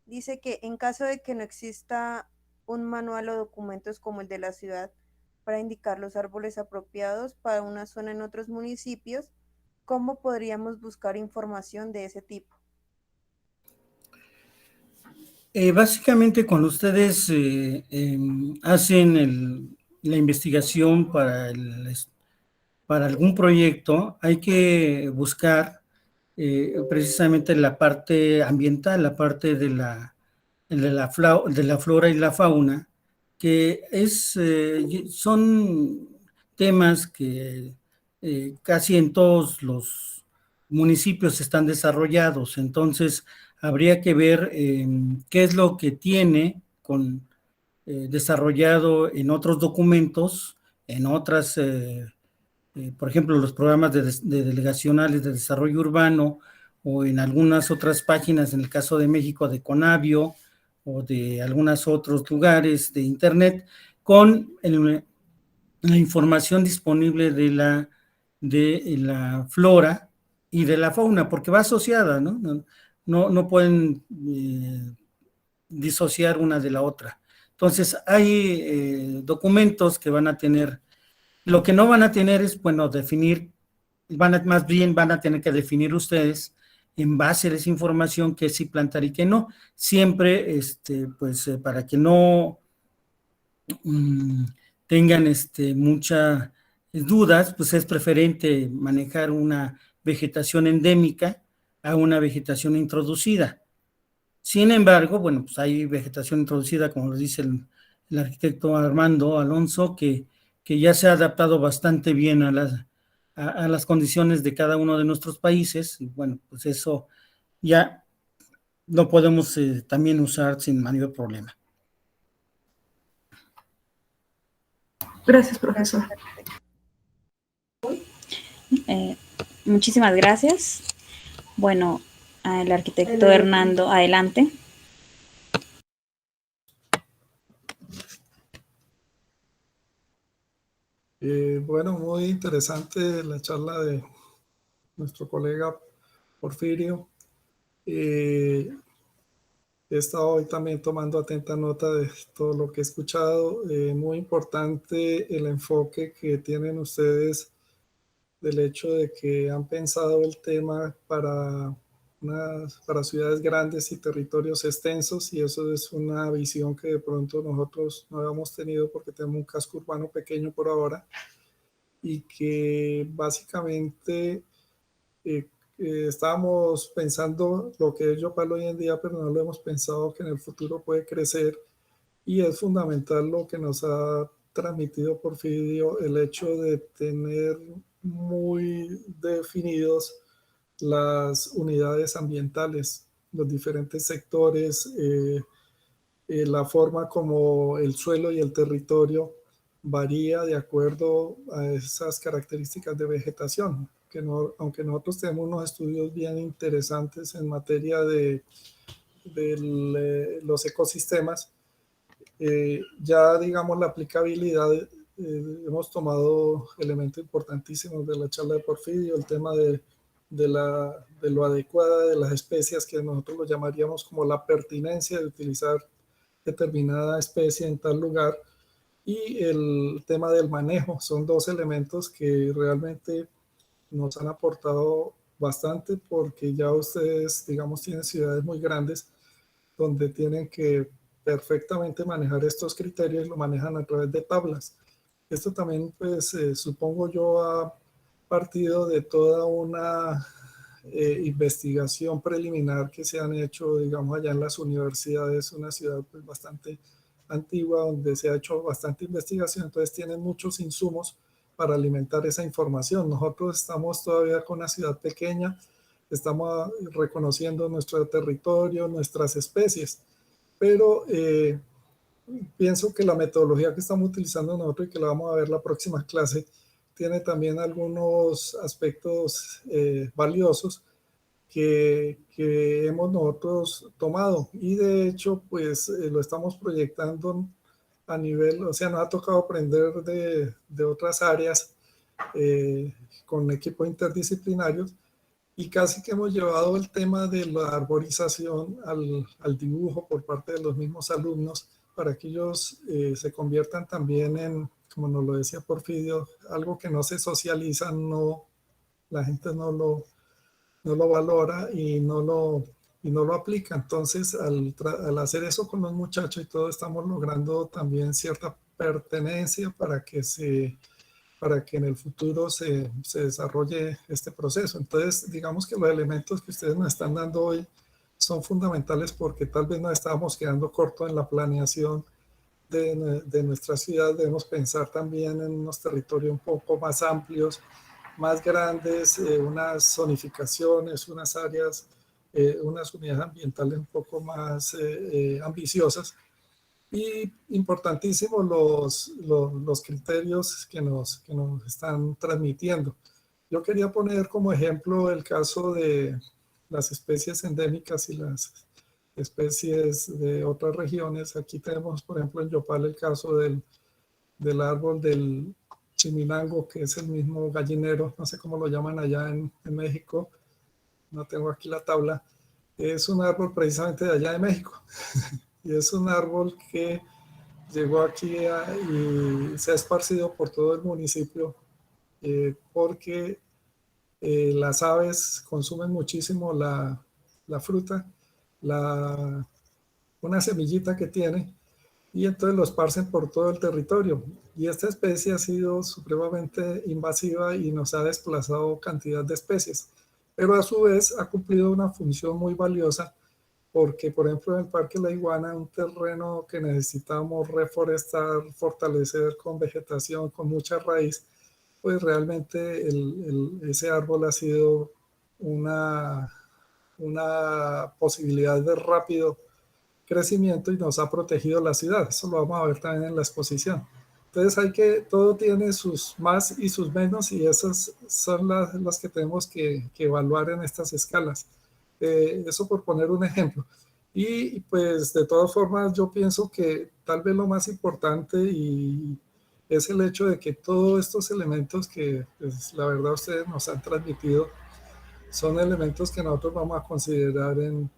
Dice que en caso de que no exista un manual o documentos como el de la ciudad para indicar los árboles apropiados para una zona en otros municipios, ¿cómo podríamos buscar información de ese tipo? Básicamente, cuando ustedes hacen la investigación para algún proyecto, hay que buscar precisamente la parte ambiental, la parte de la flora y la fauna, que son temas que casi en todos los municipios están desarrollados. Entonces, habría que ver qué es lo que tiene desarrollado en otros documentos, en otras, por ejemplo, los programas de delegacionales de desarrollo urbano, o en algunas otras páginas, en el caso de México, de Conavio, o de algunos otros lugares de Internet, con la información disponible de la flora y de la fauna, porque va asociada, ¿no? No pueden disociar una de la otra. Entonces, hay documentos que van a tener, lo que no van a tener es, bueno, definir, más bien van a tener que definir ustedes, en base a esa información, qué sí plantar y qué no. Siempre, pues, para que no tengan muchas dudas, pues es preferente manejar una vegetación endémica a una vegetación introducida. Sin embargo, bueno, pues hay vegetación introducida, como lo dice el arquitecto Armando Alonso, que ya se ha adaptado bastante bien a las condiciones de cada uno de nuestros países, y bueno, pues eso ya lo podemos también usar sin mayor problema. Gracias, profesor. Muchísimas gracias. Bueno, el arquitecto Hernando, adelante. Bueno, muy interesante la charla de nuestro colega Porfirio. He estado hoy también tomando atenta nota de todo lo que he escuchado. Muy importante el enfoque que tienen ustedes del hecho de que han pensado el tema para ciudades grandes y territorios extensos, y eso es una visión que de pronto nosotros no habíamos tenido porque tenemos un casco urbano pequeño por ahora, y que básicamente estábamos pensando lo que es Yopal hoy en día, pero no lo hemos pensado que en el futuro puede crecer, y es fundamental lo que nos ha transmitido Porfirio, el hecho de tener muy definidos las unidades ambientales, los diferentes sectores, la forma como el suelo y el territorio varía de acuerdo a esas características de vegetación, que no, aunque nosotros tenemos unos estudios bien interesantes en materia de los ecosistemas, ya digamos la aplicabilidad, hemos tomado elementos importantísimos de la charla de Porfirio, el tema de lo adecuada de las especies, que nosotros lo llamaríamos como la pertinencia de utilizar determinada especie en tal lugar, y el tema del manejo. Son dos elementos que realmente nos han aportado bastante, porque ya ustedes, digamos, tienen ciudades muy grandes donde tienen que perfectamente manejar estos criterios y lo manejan a través de tablas. Esto también, pues, supongo yo, ha partido de toda una investigación preliminar que se han hecho, digamos, allá en las universidades, una ciudad pues bastante antigua donde se ha hecho bastante investigación, entonces tienen muchos insumos para alimentar esa información. Nosotros estamos todavía con una ciudad pequeña, estamos reconociendo nuestro territorio, nuestras especies, pero pienso que la metodología que estamos utilizando nosotros y que la vamos a ver la próxima clase tiene también algunos aspectos valiosos que hemos nosotros tomado, y de hecho pues lo estamos proyectando a nivel, o sea, nos ha tocado aprender de otras áreas con equipos interdisciplinarios, y casi que hemos llevado el tema de la arborización al dibujo por parte de los mismos alumnos, para que ellos se conviertan también en, como nos lo decía Porfirio, algo que no se socializa, no, la gente no lo valora y no lo aplica. Entonces, al hacer eso con los muchachos y todo, estamos logrando también cierta pertenencia para que en el futuro se desarrolle este proceso. Entonces, digamos que los elementos que ustedes nos están dando hoy son fundamentales, porque tal vez nos estábamos quedando cortos en la planeación de nuestra ciudad. Debemos pensar también en unos territorios un poco más amplios, más grandes, unas zonificaciones, unas áreas, unas unidades ambientales un poco más ambiciosas. Y importantísimos los criterios que nos están transmitiendo. Yo quería poner como ejemplo el caso de las especies endémicas y las especies de otras regiones. Aquí tenemos, por ejemplo, en Yopal el caso del árbol del chiminango, que es el mismo gallinero, no sé cómo lo llaman allá en México, no tengo aquí la tabla. Es un árbol precisamente de allá de México. Y es un árbol que llegó aquí y se ha esparcido por todo el municipio, porque las aves consumen muchísimo la fruta, una semillita que tiene, y entonces lo esparcen por todo el territorio. Y esta especie ha sido supremamente invasiva y nos ha desplazado cantidad de especies, pero a su vez ha cumplido una función muy valiosa, porque, por ejemplo, en el Parque La Iguana, un terreno que necesitamos reforestar, fortalecer con vegetación, con mucha raíz, pues realmente ese árbol ha sido una posibilidad de rápido crecimiento y nos ha protegido la ciudad. Eso lo vamos a ver también en la exposición. Entonces todo tiene sus más y sus menos, y esas son las que tenemos que evaluar en estas escalas. Eso por poner un ejemplo. Y pues de todas formas yo pienso que tal vez lo más importante es el hecho de que todos estos elementos que pues, la verdad ustedes nos han transmitido son elementos que nosotros vamos a considerar en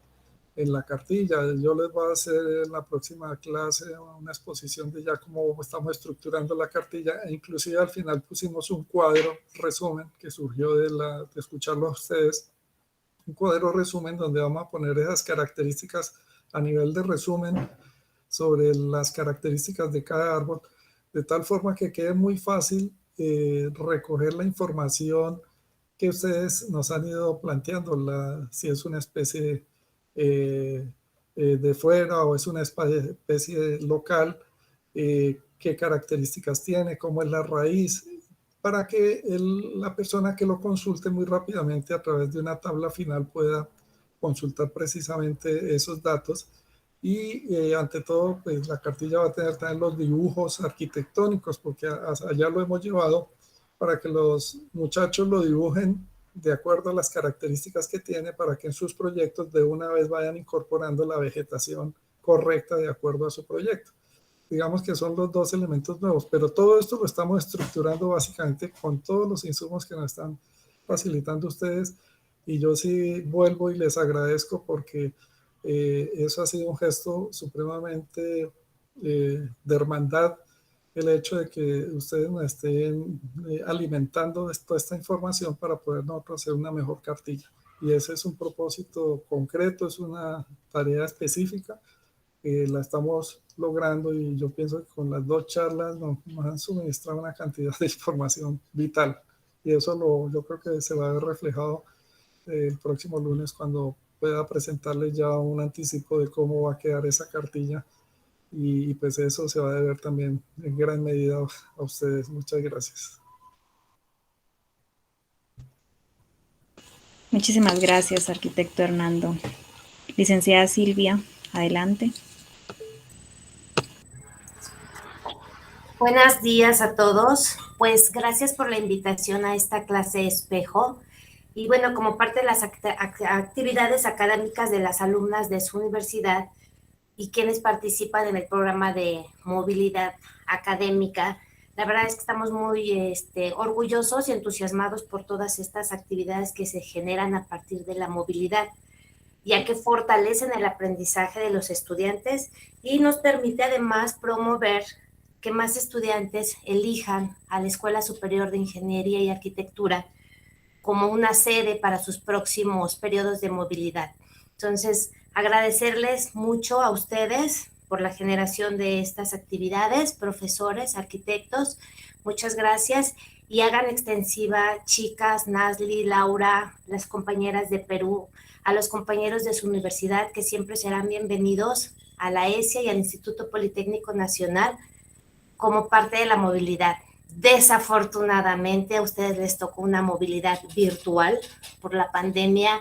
la cartilla. Yo les voy a hacer en la próxima clase una exposición de ya cómo estamos estructurando la cartilla, e inclusive al final pusimos un cuadro resumen que surgió de escucharlo a ustedes, un cuadro resumen donde vamos a poner esas características a nivel de resumen sobre las características de cada árbol, de tal forma que quede muy fácil recoger la información que ustedes nos han ido planteando, si es una especie de fuera o es una especie local, qué características tiene, cómo es la raíz, para que la persona que lo consulte muy rápidamente a través de una tabla final pueda consultar precisamente esos datos. Y ante todo, pues la cartilla va a tener también los dibujos arquitectónicos, porque allá lo hemos llevado para que los muchachos lo dibujen de acuerdo a las características que tiene, para que en sus proyectos de una vez vayan incorporando la vegetación correcta de acuerdo a su proyecto. Digamos que son los dos elementos nuevos, pero todo esto lo estamos estructurando básicamente con todos los insumos que nos están facilitando ustedes, y yo sí vuelvo y les agradezco porque eso ha sido un gesto supremamente de hermandad, el hecho de que ustedes nos estén alimentando toda esta información para poder nosotros hacer una mejor cartilla. Y ese es un propósito concreto, es una tarea específica. La estamos logrando, y yo pienso que con las dos charlas nos han suministrado una cantidad de información vital, y eso yo creo que se va a ver reflejado el próximo lunes cuando pueda presentarles ya un anticipo de cómo va a quedar esa cartilla, y pues eso se va a deber también en gran medida a ustedes. Muchas gracias. Muchísimas gracias, arquitecto Hernando. Licenciada Silvia, adelante. Buenos días a todos. Pues gracias por la invitación a esta clase espejo. Y bueno, como parte de las actividades académicas de las alumnas de su universidad y quienes participan en el programa de movilidad académica, la verdad es que estamos muy orgullosos y entusiasmados por todas estas actividades que se generan a partir de la movilidad, ya que fortalecen el aprendizaje de los estudiantes y nos permite además promover que más estudiantes elijan a la Escuela Superior de Ingeniería y Arquitectura como una sede para sus próximos periodos de movilidad. Entonces, agradecerles mucho a ustedes por la generación de estas actividades, profesores, arquitectos, muchas gracias, y hagan extensiva, chicas, Nazli, Laura, las compañeras de Perú, a los compañeros de su universidad, que siempre serán bienvenidos a la ESIA y al Instituto Politécnico Nacional como parte de la movilidad. Desafortunadamente a ustedes les tocó una movilidad virtual por la pandemia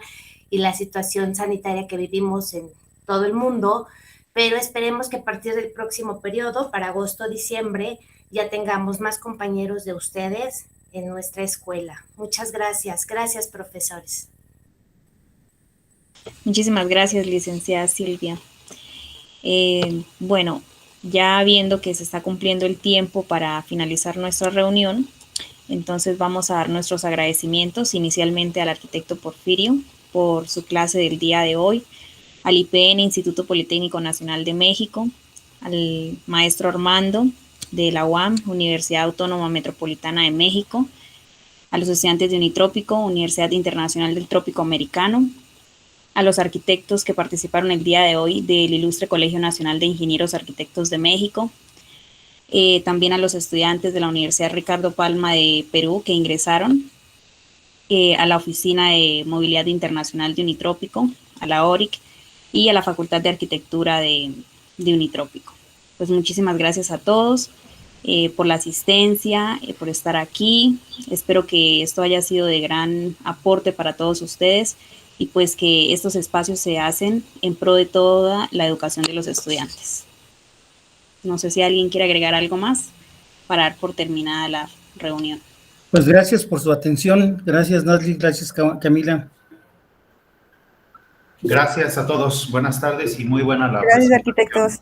y la situación sanitaria que vivimos en todo el mundo, pero esperemos que a partir del próximo periodo, para agosto-diciembre, ya tengamos más compañeros de ustedes en nuestra escuela. Muchas gracias. Gracias, profesores. Muchísimas gracias, licenciada Silvia. Bueno, ya viendo que se está cumpliendo el tiempo para finalizar nuestra reunión, entonces vamos a dar nuestros agradecimientos inicialmente al arquitecto Porfirio por su clase del día de hoy, al IPN, Instituto Politécnico Nacional de México, al maestro Armando de la UAM, Universidad Autónoma Metropolitana de México, a los estudiantes de Unitrópico, Universidad Internacional del Trópico Americano, a los arquitectos que participaron el día de hoy del Ilustre Colegio Nacional de Ingenieros Arquitectos de México, también a los estudiantes de la Universidad Ricardo Palma de Perú que ingresaron, a la Oficina de Movilidad Internacional de Unitrópico, a la ORIC y a la Facultad de Arquitectura de Unitrópico. Pues muchísimas gracias a todos por la asistencia, por estar aquí. Espero que esto haya sido de gran aporte para todos ustedes, y pues que estos espacios se hacen en pro de toda la educación de los estudiantes. No sé si alguien quiere agregar algo más. para dar por terminada la reunión. Pues gracias por su atención. Gracias, Nazli. Gracias, Camila. Gracias a todos. Buenas tardes y muy buena la Gracias, presentación. arquitectos.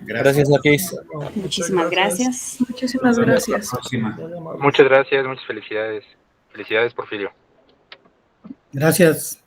Gracias, Marqués. Muchísimas gracias. Muchísimas Nos vemos gracias. la próxima. Muy amable. Muchas gracias, muchas felicidades. Felicidades, Porfirio. Gracias.